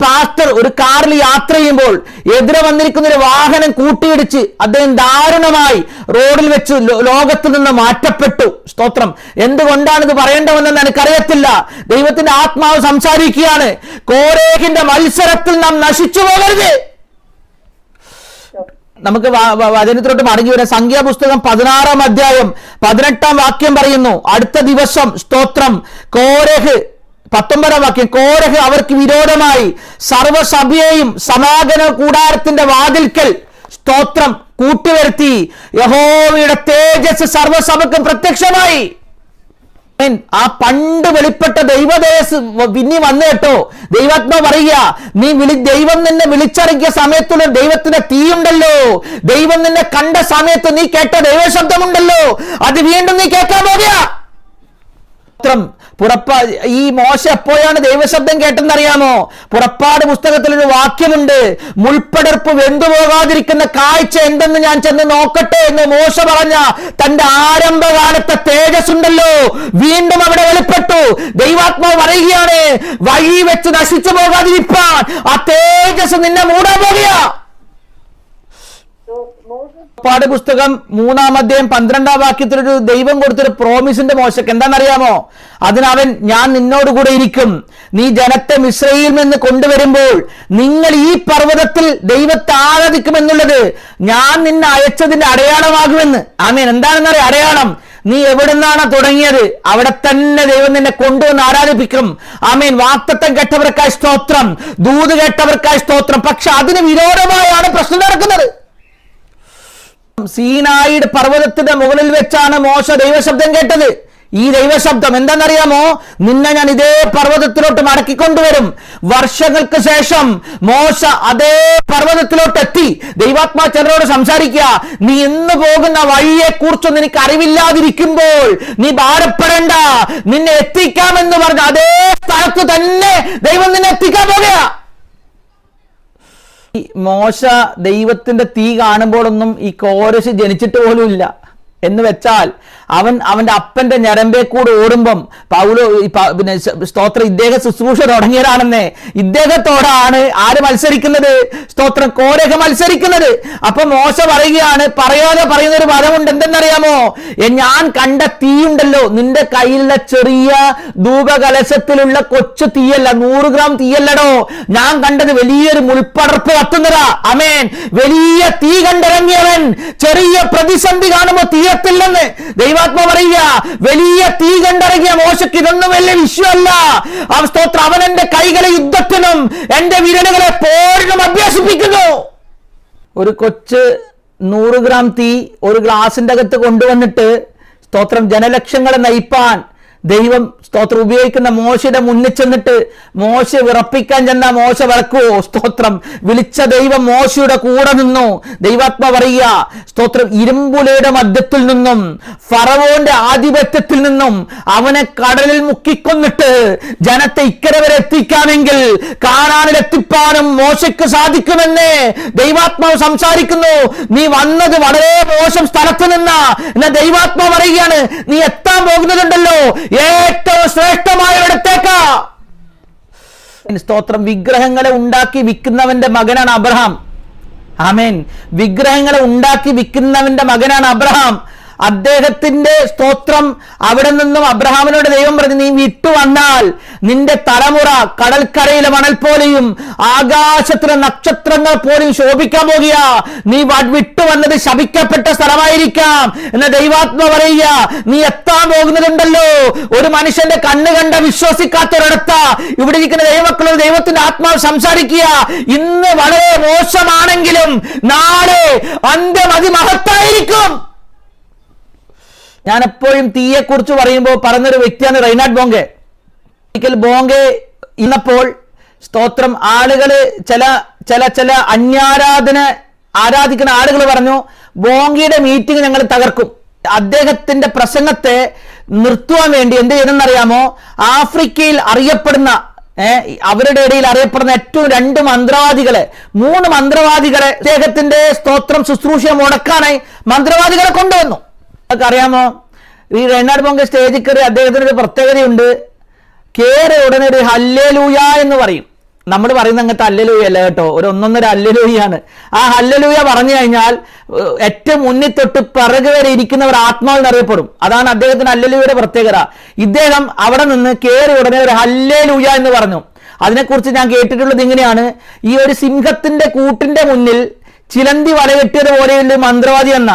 പാസ്റ്റർ ഒരു കാറിൽ യാത്ര ചെയ്യുമ്പോൾ എതിരെ വന്നിരിക്കുന്ന ഒരു വാഹനം കൂട്ടിയിടിച്ച് അദ്ദേഹം ദാരുണമായി റോഡിൽ വെച്ച് ലോകത്ത് നിന്ന് മാറ്റപ്പെട്ടു. സ്തോത്രം. എന്തുകൊണ്ടാണിത് പറയേണ്ടതെന്ന് എനിക്കറിയത്തില്ല. ദൈവത്തിന്റെ ആത്മാവ് സംസാരിക്കുകയാണ്. കോരേഹിന്റെ മത്സരത്തിൽ നാം നശിച്ചു പോകരുത്. നമുക്ക് വചനത്തിലോട്ട് മടങ്ങി വരാം. സംഖ്യാപുസ്തകം 16-ാം അധ്യായം 18-ാം വാക്യം പറയുന്നു, അടുത്ത ദിവസം സ്തോത്രം കോരേഹ് 19-ാം വാക്യം, കോരഹ് അവർക്ക് വിരോധമായി സർവ്വസഭയെയും സമാഗമന കൂടാരത്തിന്റെ വാതിൽക്കൽ സ്തോത്രം കൂട്ടിവരുത്തി. യഹോവയുടെ തേജസ് സർവ്വസഭയ്ക്കും പ്രത്യക്ഷമായി. ആ പണ്ട് വെളിപ്പെട്ട ദൈവതേജസ് പിന്നെ വന്നു കേട്ടോ. ദൈവാത്മാ പറയുക, ദൈവം നിന്നെ വിളിച്ചിറങ്ങിയ സമയത്തുള്ള ദൈവത്തിന്റെ തീയുണ്ടല്ലോ, ദൈവം നിന്നെ കണ്ട സമയത്ത് നീ കേട്ട ദൈവശബ്ദമുണ്ടല്ലോ, അത് വീണ്ടും നീ കേൾക്കാൻ പോകുക. ഈ മോശ എപ്പോഴാണ് ദൈവശബ്ദം കേട്ടെന്നറിയാമോ? പുറപ്പാട് പുസ്തകത്തിൽ ഒരു വാക്യമുണ്ട്, മുൾപ്പടർപ്പ് വെന്തുപോകാതിരിക്കുന്ന കാഴ്ച എന്തെന്ന് ഞാൻ ചെന്ന് നോക്കട്ടെ എന്ന് മോശ പറഞ്ഞ തന്റെ ആരംഭകാലത്തെ തേജസ് ഉണ്ടല്ലോ, വീണ്ടും അവിടെ വെളിപ്പെട്ടു. ദൈവാത്മാവ് പറയുകയാണ്, വഴി വെച്ച് നശിച്ചു പോകാതിരിപ്പാൻ ആ തേജസ് നിന്നെ മൂടാൻ പോകുക. പാഠപുസ്തകം 3-ാം അധ്യായം 12-ാം വാക്യത്തിലൊരു ദൈവം കൊടുത്തൊരു പ്രോമിസിന്റെ മോശക്ക് എന്താണെന്നറിയാമോ? അതിനവൻ, ഞാൻ നിന്നോടുകൂടെ ഇരിക്കും, നീ ജനത്തെ മിസ്രയീമിൽ നിന്ന് കൊണ്ടുവരുമ്പോൾ നിങ്ങൾ ഈ പർവ്വതത്തിൽ ദൈവത്തെ ആരാധിക്കുമെന്നുള്ളത് ഞാൻ നിന്നെ അയച്ചതിന്റെ അടയാളമാകുമെന്ന്. ആമേൻ. എന്താണെന്നറിയാം അടയാളം? നീ എവിടുന്നാണ് തുടങ്ങിയത് അവിടെ തന്നെ ദൈവം നിന്നെ കൊണ്ടുവന്ന് ആരാധിപ്പിക്കും. ആമേൻ. വാഗ്ദത്തം കേട്ടവർക്കായി സ്തോത്രം, ദൂത് കേട്ടവർക്കായി സ്തോത്രം. പക്ഷെ അതിന് വിരോധമായാണ് പ്രശ്നം നടക്കുന്നത്. സീനായിയുടെ പർവ്വതത്തിന്റെ മുകളിൽ വെച്ചാണ് മോശ ദൈവശബ്ദം കേട്ടത്. ഈ ദൈവശബ്ദം എന്താണെന്നറിയാമോ? നിന്നെ ഞാൻ ഇതേ പർവ്വതത്തിലോട്ട് മടക്കിക്കൊണ്ടുവരും. വർഷങ്ങൾക്ക് ശേഷം മോശ അതേ പർവ്വതത്തിലോട്ട് എത്തി. ദൈവാത്മാ ചിലരോട് സംസാരിക്കുക, നീ ഇന്ന് പോകുന്ന വഴിയെ കുറിച്ചൊന്നും എനിക്ക് അറിവില്ലാതിരിക്കുമ്പോൾ നീ ഭാരപ്പെടേണ്ട, നിന്നെ എത്തിക്കാമെന്ന് പറഞ്ഞ അതേ സ്ഥലത്ത് തന്നെ ദൈവം നിന്നെ എത്തിക്കാൻ പോകുക. മോശ ദൈവത്തിന്റെ തീ കാണുമ്പോഴൊന്നും ഈ കോരശ് ജനിച്ചിട്ട് പോലും ഇല്ല. എന്ന് വെച്ചാൽ അവന്റെ അപ്പന്റെ ഞരമ്പേ കൂടെ ഓടുമ്പം പിന്നെ സ്തോത്രം ഇദ്ദേഹം ശുശ്രൂഷ തുടങ്ങിയതാണെന്നേ. ഇദ്ദേഹത്തോടാണ് ആര് മത്സരിക്കുന്നത്? സ്തോത്രം കോരഹ മത്സരിക്കുന്നത്. അപ്പൊ മോശ പറയുകയാണ്, പറയാതെ പറയുന്ന ഒരു പദമുണ്ട്, എന്തെന്നറിയാമോ? ഞാൻ കണ്ട തീയുണ്ടല്ലോ, നിന്റെ കയ്യിലുള്ള ചെറിയ ധൂപകലശത്തിലുള്ള കൊച്ചു തീയല്ല, 100 ഗ്രാം തീയല്ലടോ, ഞാൻ കണ്ടത് വലിയൊരു മുൾപ്പടർപ്പ് കത്തുന്നതാ. അമേൻ. വലിയ തീ കണ്ടിറങ്ങിയവൻ ചെറിയ പ്രതിസന്ധി കാണുമ്പോൾ തീരത്തില്ലെന്ന് ദൈവാത്മാവ് പറയുക. വലിയ തീ കണ്ടിറങ്ങിയ മോശയ്ക്ക് ഇതൊന്നും വലിയ വിഷയമല്ല. സ്തോത്രം, അവൻ എന്റെ കൈകളെ യുദ്ധത്തിനും എന്റെ വിരലുകളെ പോരിനും അഭ്യസിപ്പിക്കുന്നു. ഒരു കൊച്ച് 100 ഗ്രാം തീ ഒരു ഗ്ലാസിന്റെ അകത്ത് കൊണ്ടുവന്നിട്ട് സ്തോത്രം ജനലക്ഷങ്ങളെ നയിപ്പാൻ ദൈവം സ്തോത്രം ഉപയോഗിക്കുന്ന മോശയുടെ മുന്നിൽ ചെന്നിട്ട് മോശ വിറപ്പിക്കാൻ ചെന്ന മോശ വിറക്കുവോ? സ്തോത്രം, വിളിച്ച ദൈവം മോശയുടെ കൂടെ നിന്നു. ദൈവാത്മാ പറയുക, സ്തോത്രം, ഇരുമ്പുലയുടെ മധ്യത്തിൽ നിന്നും ഫറവോന്റെ ആധിപത്യത്തിൽ നിന്നും അവനെ കടലിൽ മുക്കിക്കൊന്നിട്ട് ജനത്തെ ഇക്കരെ വരെ എത്തിക്കാമെങ്കിൽ കാനാനിൽ എത്തിപ്പാനും മോശയ്ക്ക് സാധിക്കുമെന്ന് ദൈവാത്മാവ് സംസാരിക്കുന്നു. നീ വന്നത് വളരെ മോശം സ്ഥലത്ത് നിന്നാ. എന്നാ ദൈവാത്മാവ് പറയുകയാണ്, നീ എത്താൻ പോകുന്നതുണ്ടല്ലോ ഏറ്റവും ശ്രേഷ്ഠമായ ഇടത്തേക്കാ. സ്തോത്രം, വിഗ്രഹങ്ങളെ ഉണ്ടാക്കി വിൽക്കുന്നവന്റെ മകനാണ് അബ്രഹാം. ആമേൻ. വിഗ്രഹങ്ങളെ ഉണ്ടാക്കി വിൽക്കുന്നവന്റെ മകനാണ് അബ്രഹാം. അദ്ദേഹത്തിന്റെ സ്തോത്രം അവിടെ നിന്നും അബ്രഹാമിനോട് ദൈവം പറഞ്ഞു, നീ വിട്ടു വന്നാൽ നിന്റെ തലമുറ കടൽക്കരയിലെ മണൽ പോലെയും ആകാശത്തിലെ നക്ഷത്രങ്ങൾ പോലെയും ശോഭിക്കാൻ പോകുക. നീ വിട്ടു വന്നത് ശപിക്കപ്പെട്ട സ്ഥലമായിരിക്കാം എന്ന ദൈവാത്മാ പറയുക. നീ എത്താൻ പോകുന്നതുണ്ടല്ലോ ഒരു മനുഷ്യന്റെ കണ്ണ് കണ്ട വിശ്വസിക്കാത്തൊരിടത്ത ഇവിടെ ഇരിക്കുന്ന ദൈവമക്കളോട് ദൈവത്തിന്റെ ആത്മാവ് സംസാരിക്കുക. ഇന്ന് വളരെ മോശമാണെങ്കിലും നാളെ അന്ത്യം അതിമഹത്തായിരിക്കും. ഞാൻ എപ്പോഴും തീയെക്കുറിച്ച് പറയുമ്പോൾ പറഞ്ഞൊരു വ്യക്തിയാണ് റെയ്നാഡ് ബോംഗെ. ഒരിക്കൽ ബോംഗെ ഇന്നപ്പോൾ സ്തോത്രം ആളുകള് ചില ആരാധിക്കുന്ന ആളുകൾ പറഞ്ഞു, ബോംഗയുടെ മീറ്റിംഗ് ഞങ്ങൾ തകർക്കും. അദ്ദേഹത്തിന്റെ പ്രസംഗത്തെ നിർത്തുവാൻ വേണ്ടി എന്ത് ചെയ്തെന്നറിയാമോ? ആഫ്രിക്കയിൽ അറിയപ്പെടുന്ന അവരുടെ ഇടയിൽ അറിയപ്പെടുന്ന ഏറ്റവും 2 മന്ത്രവാദികളെ 3 മന്ത്രവാദികളെ അദ്ദേഹത്തിന്റെ സ്തോത്രം ശുശ്രൂഷ മുടക്കാനായി മന്ത്രവാദികളെ കൊണ്ടുവന്നു. അറിയാമോ, ഈ റെയ്നാഡ് ബോംഗെ സ്റ്റേജിൽ കയറി അദ്ദേഹത്തിന് ഒരു പ്രത്യേകതയുണ്ട്. കേറി ഉടനെ ഒരു ഹല്ലേലൂയ എന്ന് പറയും. നമ്മൾ പറയുന്ന അങ്ങനത്തെ ഹല്ലേലൂയ അല്ല കേട്ടോ, ഒരു 1.5 ഹല്ലേലൂയാണ്. ആ ഹല്ലേലൂയ പറഞ്ഞു കഴിഞ്ഞാൽ ഏറ്റവും മുന്നിൽ തൊട്ട് പിറകു വരെ ഇരിക്കുന്നവർ ആത്മാവിൽ അറിയപ്പെടും. അതാണ് അദ്ദേഹത്തിന് ഹല്ലേലൂയയുടെ പ്രത്യേകത. ഇദ്ദേഹം അവിടെ നിന്ന് കേറി ഉടനെ ഒരു ഹല്ലേലൂയ എന്ന് പറഞ്ഞു. അതിനെക്കുറിച്ച് ഞാൻ കേട്ടിട്ടുള്ളത് ഇങ്ങനെയാണ്: ഈ ഒരു സിംഹത്തിന്റെ കൂട്ടിന്റെ മുന്നിൽ ചിലന്തി വല കെട്ടിയത് പോലെയുള്ള മന്ത്രവാദി എന്ന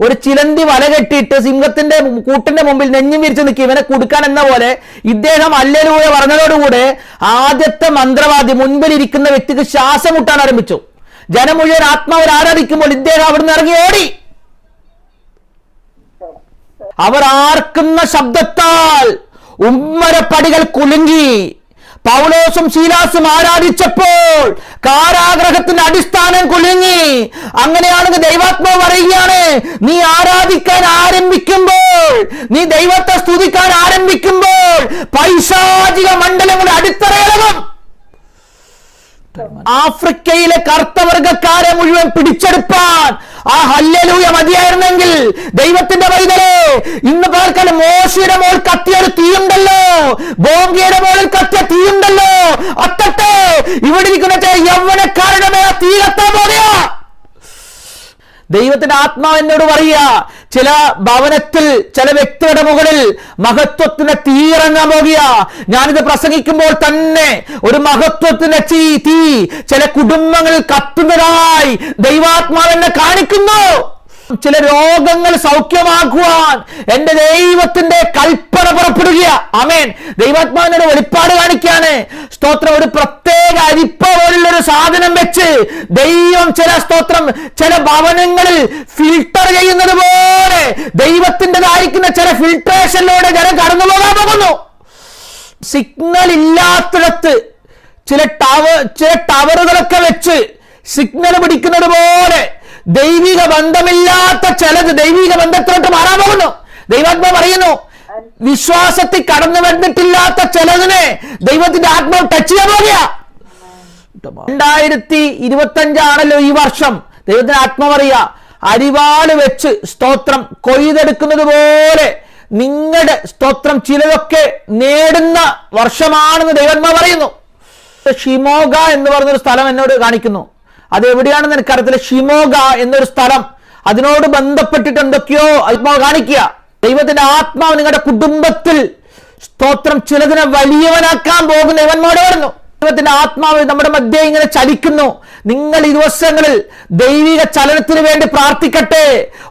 ഒരു ചിലന്തി വല കെട്ടിയിട്ട് സിംഹത്തിന്റെ കൂട്ടിന്റെ മുമ്പിൽ നെഞ്ഞും വിരിച്ചു നിൽക്കി ഇവനെ കൊടുക്കാൻ എന്ന പോലെ ഇദ്ദേഹം ഹല്ലേലൂയ പറഞ്ഞതോടുകൂടെ ആദ്യത്തെ മന്ത്രവാദി മുൻപിൽ ഇരിക്കുന്ന വ്യക്തിക്ക് ശ്വാസം മുട്ടാൻ ആരംഭിച്ചു. ജനം മുഴുവൻ ആത്മാവിൽ ആരാധിക്കുമ്പോൾ ഇദ്ദേഹം അവിടുന്ന് ഇറങ്ങി ഓടി. അവർ ആർക്കുന്ന ശബ്ദത്താൽ ഉമ്മരപ്പടികൾ കുലുങ്ങി. പൗലോസും ശീലാസും ആരാധിച്ചപ്പോൾ കാരാഗ്രഹത്തിന്റെ അടിസ്ഥാനം കുലുങ്ങി. അങ്ങനെയാണെങ്കിൽ ദൈവാത്മാവ് പറയുകയാണ്, നീ ആരാധിക്കാൻ ആരംഭിക്കുമ്പോൾ, നീ ദൈവത്തെ സ്തുതിക്കാൻ ആരംഭിക്കുമ്പോൾ പൈശാചിക മണ്ഡലങ്ങളുടെ അടിത്തറയിളകും. ആഫ്രിക്കയിലെ കറുത്തവർഗക്കാരെ മുഴുവൻ പിടിച്ചെടുപ്പാൻ ആ ഹല്ലേലൂയ മതിയായിരുന്നെങ്കിൽ ദൈവത്തിന്റെ പൈതലേ, ഇന്ന് പാർക്കാലം മോശയുടെ മോൾ കത്തിയൊരു തീയുണ്ടല്ലോ, ബോംഗയുടെ മോളിൽ കത്തിയ തീയുണ്ടല്ലോ, അത്തട്ടെ ഇവിടെ ഇരിക്കുന്ന യൗവനക്കാരുടെ മേലെ തീ കത്താൻ പോലെയാ. ദൈവത്തിന്റെ ആത്മാവ് എന്നോട് പറയുക, ചില ഭവനത്തിൽ ചില വ്യക്തിയുടെ മുകളിൽ മഹത്വത്തിന്റെ തീ ഇറങ്ങാൻ പോകുക. ഞാനിത് പ്രസംഗിക്കുമ്പോൾ തന്നെ ഒരു മഹത്വത്തിന്റെ തീ ചില കുടുംബങ്ങളിൽ കത്തുന്നതായി ദൈവാത്മാവ് എന്നെ കാണിക്കുന്നു. ചില രോഗങ്ങൾ സൗഖ്യമാക്കുവാൻ എന്റെ ദൈവത്തിന്റെ കൽപ്പന പുറപ്പെടുക. ആമേൻ. ദൈവാത്മാവിനോട് വെളിപ്പാട് കാണിക്കാണ്. സ്തോത്രം, ഒരു പ്രത്യേക അരിപ്പ പോലുള്ളൊരു സാധനം വെച്ച് ദൈവം ചില ഭവനങ്ങളിൽ ഫിൽട്ടർ ചെയ്യുന്നത് പോലെ ദൈവത്തിൻ്റെതായിരിക്കുന്ന ചില ഫിൽട്രേഷനിലൂടെ ജനം കടന്നു പോകാൻ പോകുന്നു. സിഗ്നൽ ഇല്ലാത്തിടത്ത് ചില ടവറുകളൊക്കെ വെച്ച് സിഗ്നൽ പിടിക്കുന്നത് പോലെ ദൈവിക ബന്ധമില്ലാത്ത ചിലത് ദൈവിക ബന്ധത്തിലോട്ട് മാറാൻ പോകുന്നു. ദൈവാത്മാവ് പറയുന്നു, വിശ്വാസത്തിൽ കടന്നു വന്നിട്ടില്ലാത്ത ചിലതിനെ ദൈവത്തിന്റെ ആത്മാവ് ടച്ച് ചെയ്യാൻ പോകുക. 2025 ആണല്ലോ ഈ വർഷം. ദൈവത്തിന്റെ ആത്മാവ് പറയുക, അരിവാള് വെച്ച് സ്തോത്രം കൊയ്തെടുക്കുന്നത് പോലെ നിങ്ങളുടെ സ്തോത്രം ചിലതൊക്കെ നേടുന്ന വർഷമാണെന്ന് ദൈവാത്മാവ് പറയുന്നു. ഷിമോഗ എന്ന് പറഞ്ഞൊരു സ്ഥലം എന്നോട് കാണിക്കുന്നു. അത് എവിടെയാണെന്ന് എനിക്കറിയത്തില്ല. ഷിമോഗ എന്നൊരു സ്ഥലം, അതിനോട് ബന്ധപ്പെട്ടിട്ട് എന്തൊക്കെയോ ആത്മാവ് കാണിക്കുക. ദൈവത്തിന്റെ ആത്മാവ് നിങ്ങളുടെ കുടുംബത്തിൽ സ്തോത്രം ചിലതിനെ വലിയവനാക്കാൻ പോകുന്ന ഇവന്മാരോട് പറഞ്ഞു. ദൈവത്തിന്റെ ആത്മാവ് നമ്മുടെ മധ്യേ ഇങ്ങനെ ചലിക്കുന്നു. നിങ്ങൾ ഈ ദിവസങ്ങളിൽ ദൈവിക ചലനത്തിന് വേണ്ടി പ്രാർത്ഥിക്കട്ടെ.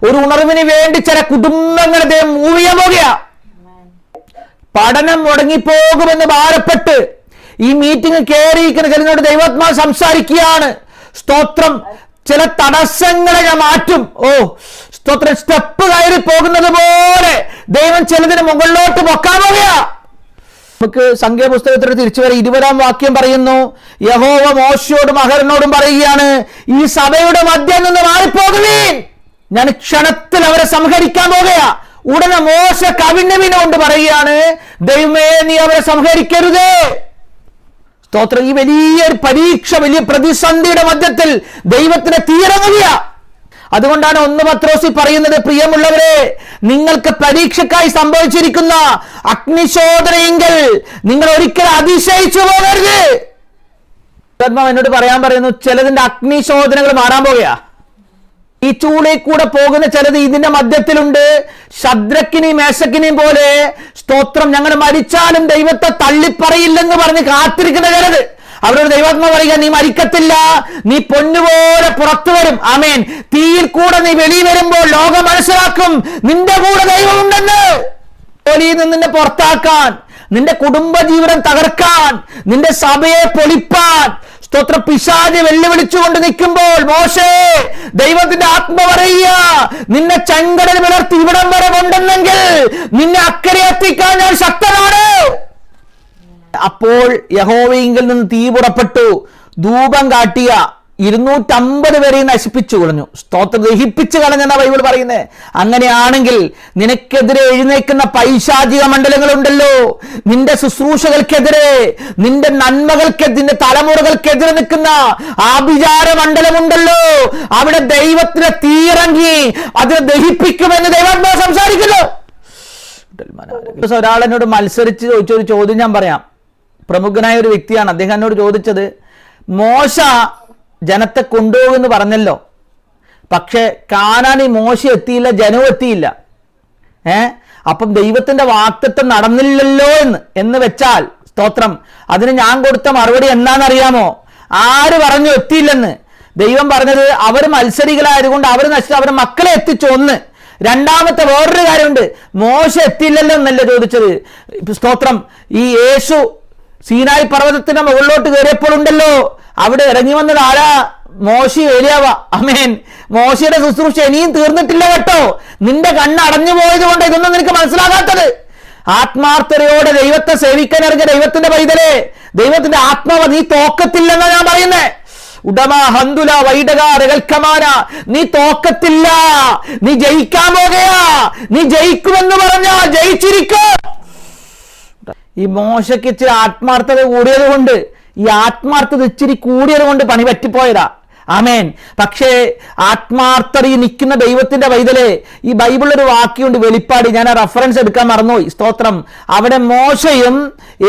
ഒരു ഉണർവിന് വേണ്ടി ചില കുടുംബങ്ങളെ ദൈവം മൂവ് ചെയ്യാൻ പോകുക. പഠനം മുടങ്ങിപ്പോകുമെന്ന് ഭാരപ്പെട്ട് ഈ മീറ്റിംഗ് കയറിയിരിക്കുന്ന ചിലരോട് ദൈവാത്മാവ് സംസാരിക്കുകയാണ്. സ്തോത്രം. ചില തടസ്സങ്ങളെ ഞാൻ മാറ്റും. സ്തോത്രം. സ്റ്റെപ്പ് കയറി പോകുന്നത് പോലെ ദൈവം ചിലതിന് മുകളിലോട്ട് പൊക്കാൻ പോകുക. നമുക്ക് സംഖ്യാപുസ്തകത്തിൽ തിരിച്ചു വരെ 20-ാം വാക്യം പറയുന്നു, യഹോവ മോശയോടും അഹരോനോടും പറയുകയാണ്, ഈ സഭയുടെ മധ്യം നിന്ന് മാറിപ്പോകുവീൻ, ഞാൻ ക്ഷണത്തിൽ അവരെ സംഹരിക്കാൻ പോകുക. ഉടനെ മോശ കവിണ്ണവിനോണ്ട് പറയുകയാണ്, ദൈവമേ നീ അവരെ സംഹരിക്കരുത്. സ്തോത്രം. ഈ വലിയൊരു പരീക്ഷ, വലിയ പ്രതിസന്ധിയുടെ മധ്യത്തിൽ ദൈവത്തിന് തീയിറങ്ങുക. അതുകൊണ്ടാണ് 1 പത്രോസിൽ പറയുന്നത്, പ്രിയമുള്ളവരെ, നിങ്ങൾക്ക് പരീക്ഷക്കായി സംഭവിച്ചിരിക്കുന്ന അഗ്നിശോധനയെങ്കിൽ നിങ്ങൾ ഒരിക്കലും അതിശയിച്ചു പോകരുത്. എന്നോട് പറയാൻ പറയുന്നു, ചിലതിന്റെ അഗ്നിശോധനകൾ മാറാൻ പോകുക. ഈ ചൂളയിൽ കൂടെ പോകുന്ന ചിലത് ഇതിന്റെ മധ്യത്തിലുണ്ട്. ശദ്രക്കിനെയും മേശക്കിനെയും പോലെ സ്തോത്രം, ഞങ്ങൾ മരിച്ചാലും ദൈവത്തെ തള്ളിപ്പറയില്ലെന്ന് പറഞ്ഞ് കാത്തിരിക്കുന്ന ചിലത്. അവരോട് ദൈവാത്മാവ് പറയുക, നീ മരിക്കത്തില്ല, നീ പൊന്നുപോലെ പുറത്തു വരും. ആമേൻ. തീയിൽ കൂടെ നീ വെളി വരുമ്പോൾ ലോകം മനസ്സിലാക്കും നിന്റെ കൂടെ ദൈവമുണ്ടെന്ന്. ജോലിയിൽ നിന്ന് നിന്നെ പുറത്താക്കാൻ, നിന്റെ കുടുംബജീവിതം തകർക്കാൻ, നിന്റെ സഭയെ പൊളിപ്പാൻ സ്തോത്രം പിശാച് വെല്ലുവിളിച്ചുകൊണ്ട് നിൽക്കുമ്പോൾ മോശേ, ദൈവത്തിന്റെ ആത്മ പറയുക, നിന്നെ ചെങ്കടൽ വിളർത്തി ഇവിടം വരെ കൊണ്ടെന്നെങ്കിൽ നിന്നെ അക്കരെ എത്തിക്കാൻ ഞാൻ ശക്തനാണ്. അപ്പോൾ യഹോവയിങ്കിൽ നിന്ന് തീ പുറപ്പെട്ടു, ധൂപം കാട്ടിയ 250 പേരെ നശിപ്പിച്ചു കളഞ്ഞു. സ്തോത്രം. ദഹിപ്പിച്ചു കളഞ്ഞെന്ന ബൈബിൾ പറയുന്നത്. അങ്ങനെയാണെങ്കിൽ നിനക്കെതിരെ എഴുന്നേൽക്കുന്ന പൈശാചിക മണ്ഡലങ്ങളുണ്ടല്ലോ, നിന്റെ ശുശ്രൂഷകൾക്കെതിരെ, നിന്റെ നന്മകൾക്ക്, നിന്റെ തലമുറകൾക്കെതിരെ നിൽക്കുന്ന ആഭിചാര മണ്ഡലമുണ്ടല്ലോ, അവിടെ ദൈവത്തിന് തീയിറങ്ങി അതിനെ ദഹിപ്പിക്കുമെന്ന് ദൈവാത്മാവ് സംസാരിക്കുന്നു. ഒരാളെന്നോട് മത്സരിച്ച് ചോദിച്ചൊരു ചോദ്യം ഞാൻ പറയാം. പ്രമുഖനായ ഒരു വ്യക്തിയാണ്. അദ്ദേഹം എന്നോട് ചോദിച്ചത്, മോശ ജനത്തെ കൊണ്ടുപോകുമെന്ന് പറഞ്ഞല്ലോ, പക്ഷെ കാനാനിൽ മോശ എത്തിയില്ല, ജനവും എത്തിയില്ല. അപ്പം ദൈവത്തിന്റെ വാഗ്ദത്തം നടന്നില്ലല്ലോ എന്ന് വെച്ചാൽ സ്തോത്രം, അതിന് ഞാൻ കൊടുത്ത മറുപടി എന്താണെന്നറിയാമോ? ആര് പറഞ്ഞു എത്തിയില്ലെന്ന്? ദൈവം പറഞ്ഞത് അവർ മത്സരികളായതുകൊണ്ട് അവർ നശിച്ചു, അവരുടെ മക്കളെ എത്തിച്ചു. ഒന്ന്. രണ്ടാമത്തെ വേറൊരു കാര്യമുണ്ട്, മോശ എത്തിയില്ലല്ലോ എന്നല്ല ചോദിച്ചത്. സ്തോത്രം. ഈ യേശു സീനായി പർവ്വതത്തിന്റെ മുകളിലോട്ട് കയറിയപ്പോൾ ഉണ്ടല്ലോ, അവിടെ ഇറങ്ങി വന്നത് ആരാ? മോശി ഏലിയാവ. ആമേൻ. മോശയുടെ ശുശ്രൂഷ ഇനിയും തീർന്നിട്ടില്ല കേട്ടോ. നിന്റെ കണ്ണ് അടഞ്ഞു പോയത് കൊണ്ട് ഇതൊന്നും നിനക്ക് മനസ്സിലാകാത്തത്. ആത്മാർത്ഥതയോടെ ദൈവത്തെ സേവിക്കാൻ ഇറങ്ങിയ ദൈവത്തിന്റെ പൈതലേ, ദൈവത്തിന്റെ ആത്മാവ് നീ തോക്കത്തില്ലെന്നാ ഞാൻ പറയുന്നേ. ഉടമ ഹന്തുല വൈഡക രകൽക്കമാന, നീ തോക്കത്തില്ല, നീ ജയിക്കാൻ പോകുകയാ. നീ ജയിക്കുമെന്ന് പറഞ്ഞാ ജയിച്ചിരിക്കും. ഈ മോശയ്ക്ക് ഇച്ചിരി ആത്മാർത്ഥത കൂടിയത് കൊണ്ട്, ഈ ആത്മാർത്ഥത ഇച്ചിരി കൂടിയത് കൊണ്ട് പണി പറ്റിപ്പോയതാ. ആമേൻ. പക്ഷേ ആത്മാർത്ഥതയിൽ നിൽക്കുന്ന ദൈവത്തിന്റെ പൈതലേ, ഈ ബൈബിളിലൊരു വാക്യമുണ്ട്, വെളിപ്പാട്, ഞാൻ ആ റെഫറൻസ് എടുക്കാൻ മറന്നുപോയി. സ്തോത്രം. അവിടെ മോശയും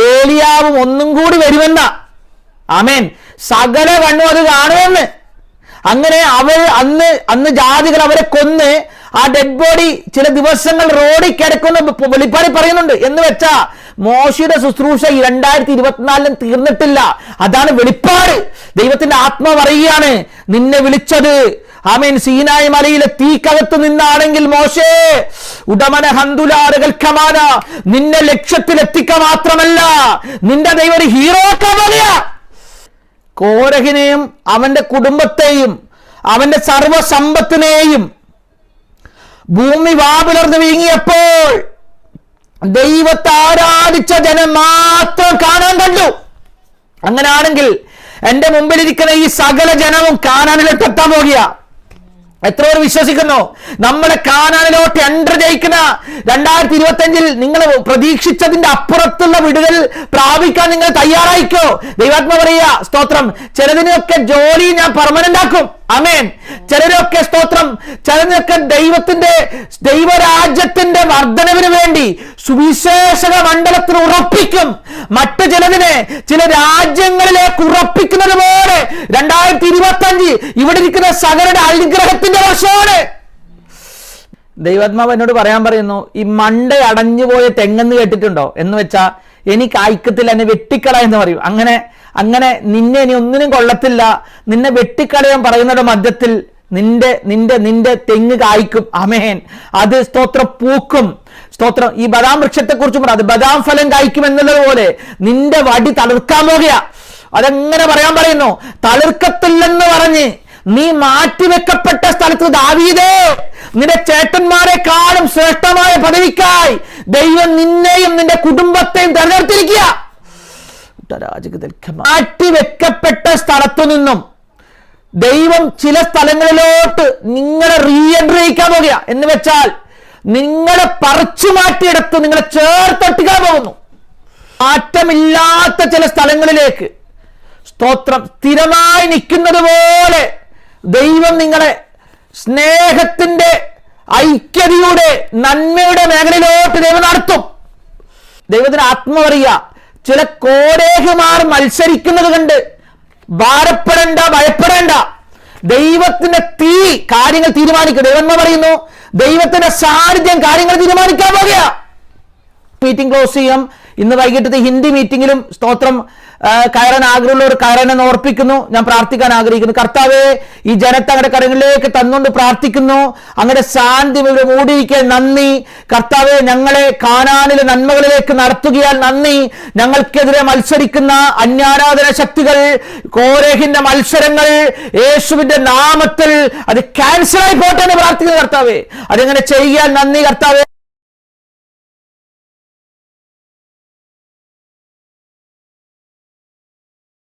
ഏലിയാവും ഒന്നും കൂടി വരുമെന്ന. ആമേൻ. സകല കണ്ണും അത് കാണുമെന്ന്. അങ്ങനെ അവർ അന്ന് ജാതികൾ അവരെ കൊന്ന് ആ ഡെഡ് ബോഡി ചില ദിവസങ്ങൾ റോഡിൽ കിടക്കുന്ന വെളിപ്പാടി പറയുന്നുണ്ട്. എന്ന് വെച്ചാ മോശയുടെ ശുശ്രൂഷ 2024 തീർന്നിട്ടില്ല. അതാണ് വെളിപ്പാട്. ദൈവത്തിന്റെ ആത്മാവ് പറയുകയാണ്, നിന്നെ വിളിച്ചത് ആമേൻ സീനായി മലയിലെ തീക്കകത്ത് നിന്നാണെങ്കിൽ മോശേ, ഉടമന ഹന്തുലാറുകൾക്കമാന, നിന്നെ ലക്ഷ്യത്തിലെത്തിക്കുക മാത്രമല്ല, നിന്റെ ദൈവം ഒരു ഹീറോക്കാൻ പറയാ. കോരഹിനെയും അവന്റെ കുടുംബത്തെയും അവന്റെ സർവസമ്പത്തിനെയും ഭൂമി വാപിളർന്ന് വീങ്ങിയപ്പോൾ ദൈവത്തെ ആരാധിച്ച ജനം മാത്രം കാണാൻ കണ്ടു. അങ്ങനെയാണെങ്കിൽ എന്റെ മുമ്പിലിരിക്കുന്ന ഈ സകല ജനവും കാനാനിലോട്ട് എത്താൻ പോകുക. എത്ര പേർ വിശ്വസിക്കുന്നു? നമ്മളെ കാനാനിലോട്ട് എൻട്രി ജയിക്കുന്ന 2025 നിങ്ങൾ പ്രതീക്ഷിച്ചതിന്റെ അപ്പുറത്തുള്ള വിടുതൽ പ്രാപിക്കാൻ നിങ്ങൾ തയ്യാറായിക്കോ? ദൈവാത്മാ പറയുക. സ്തോത്രം. ചിലതിനൊക്കെ ജോലി ഞാൻ പെർമനന്റ് ആക്കും. ആമേൻ. ചിലരൊക്കെ സ്തോത്രം, ചിലരൊക്കെ ദൈവരാജ്യത്തിന്റെ വർധനവിന് വേണ്ടി സുവിശേഷക മണ്ഡലത്തിൽ ഉറപ്പിക്കും. മറ്റു ചിലതിനെ ചില രാജ്യങ്ങളിലേക്ക് ഉറപ്പിക്കുന്നത് പോലെ 2025 ഇവിടെ ഇരിക്കുന്ന സകലരുടെ അനുഗ്രഹത്തിന്റെ വർഷമാണ്. ദൈവാത്മാവ് എന്നോട് പറയാൻ പറയുന്നു, ഈ മണ്ട അടഞ്ഞുപോയ തെങ്ങെന്ന് കേട്ടിട്ടുണ്ടോ? എന്ന് വെച്ചാ എനിക്ക് അയക്കത്തിൽ എന്നെ വെട്ടിക്കള എന്ന് പറയും. അങ്ങനെ അങ്ങനെ നിന്നെ ഇനി ഒന്നിനും കൊള്ളത്തില്ല, നിന്നെ വെട്ടിക്കളയാൻ പറയുന്നവരുടെ മധ്യത്തിൽ നിന്റെ നിന്റെ നിന്റെ തെങ്ങ് കായ്ക്കും. ആമേൻ. അത് സ്തോത്രം പൂക്കും. സ്തോത്രം. ഈ ബദാം വൃക്ഷത്തെ കുറിച്ചും അത് ബദാം ഫലം കായ്ക്കും എന്നുള്ളത് പോലെ നിന്റെ വടി തളിർക്കാൻ പോകുക. അതെങ്ങനെ പറയാൻ പറയുന്നു? തളിർക്കത്തില്ലെന്ന് പറഞ്ഞ് നീ മാറ്റിവെക്കപ്പെട്ട സ്ഥലത്ത് ദാവീദേ, നിന്റെ ചേട്ടന്മാരെക്കാളും ശ്രേഷ്ഠമായ പദവിക്കായി ദൈവം നിന്നെയും നിന്റെ കുടുംബത്തെയും തെരഞ്ഞെടുത്തിരിക്കുക. മാറ്റിവെക്കപ്പെട്ട സ്ഥലത്തു നിന്നും ദൈവം ചില സ്ഥലങ്ങളിലോട്ട് നിങ്ങളെ റീഎൻട്രി ചെയ്യിക്കാൻ പോകുക. എന്ന് വെച്ചാൽ നിങ്ങളെ പറിച്ചു മാറ്റിയെടുത്ത് നിങ്ങളെ ചേർത്തൊട്ടിക്കാൻ പോകുന്നു. മാറ്റമില്ലാത്ത ചില സ്ഥലങ്ങളിലേക്ക് സ്തോത്രം സ്ഥിരമായി നിൽക്കുന്നത് പോലെ ദൈവം നിങ്ങളെ സ്നേഹത്തിന്റെ ഐക്യതയുടെ നന്മയുടെ മേഖലയിലോട്ട് ദൈവം നടത്തും. ദൈവത്തിന് ആത്മവറിയ ചില കോരേഹുമാർ മത്സരിക്കുന്നത് കണ്ട് ഭാരപ്പെടേണ്ട, ഭയപ്പെടേണ്ട. ദൈവത്തിന്റെ തീ കാര്യങ്ങൾ തീരുമാനിക്കും. ദൈവന്മാർ പറയുന്നു ദൈവത്തിന്റെ സാന്നിധ്യം കാര്യങ്ങൾ തീരുമാനിക്കാൻ പോകുക. മീറ്റിംഗ് ക്ലോസ് ചെയ്യാം. ഇന്ന് വൈകിട്ടത്തെ ഹിന്ദി മീറ്റിംഗിലും സ്തോത്രം കയറാൻ ആഗ്രഹമുള്ളവർ കയറാനെന്ന് ഓർപ്പിക്കുന്നു. ഞാൻ പ്രാർത്ഥിക്കാൻ ആഗ്രഹിക്കുന്നു. കർത്താവേ, ഈ ജനത്തെ അങ്ങയുടെ കരങ്ങളിലേക്ക് തന്നുകൊണ്ട് പ്രാർത്ഥിക്കുന്നു. അങ്ങയുടെ സാന്നിധ്യം ഇവിടെ മൂടിയിരിക്കാൻ നന്ദി. കർത്താവേ, ഞങ്ങളെ കാനാനിലെ നന്മകളിലേക്ക് നടത്തുകയാൽ നന്ദി. ഞങ്ങൾക്കെതിരെ മത്സരിക്കുന്ന അന്യാരാധന ശക്തികൾ, കോരേഹിന്റെ മത്സരങ്ങൾ യേശുവിന്റെ നാമത്തിൽ അത് ക്യാൻസലായി പോട്ടെ എന്ന് പ്രാർത്ഥിക്കുന്നു. കർത്താവേ, അതെങ്ങനെ ചെയ്യാൻ നന്ദി. കർത്താവേ,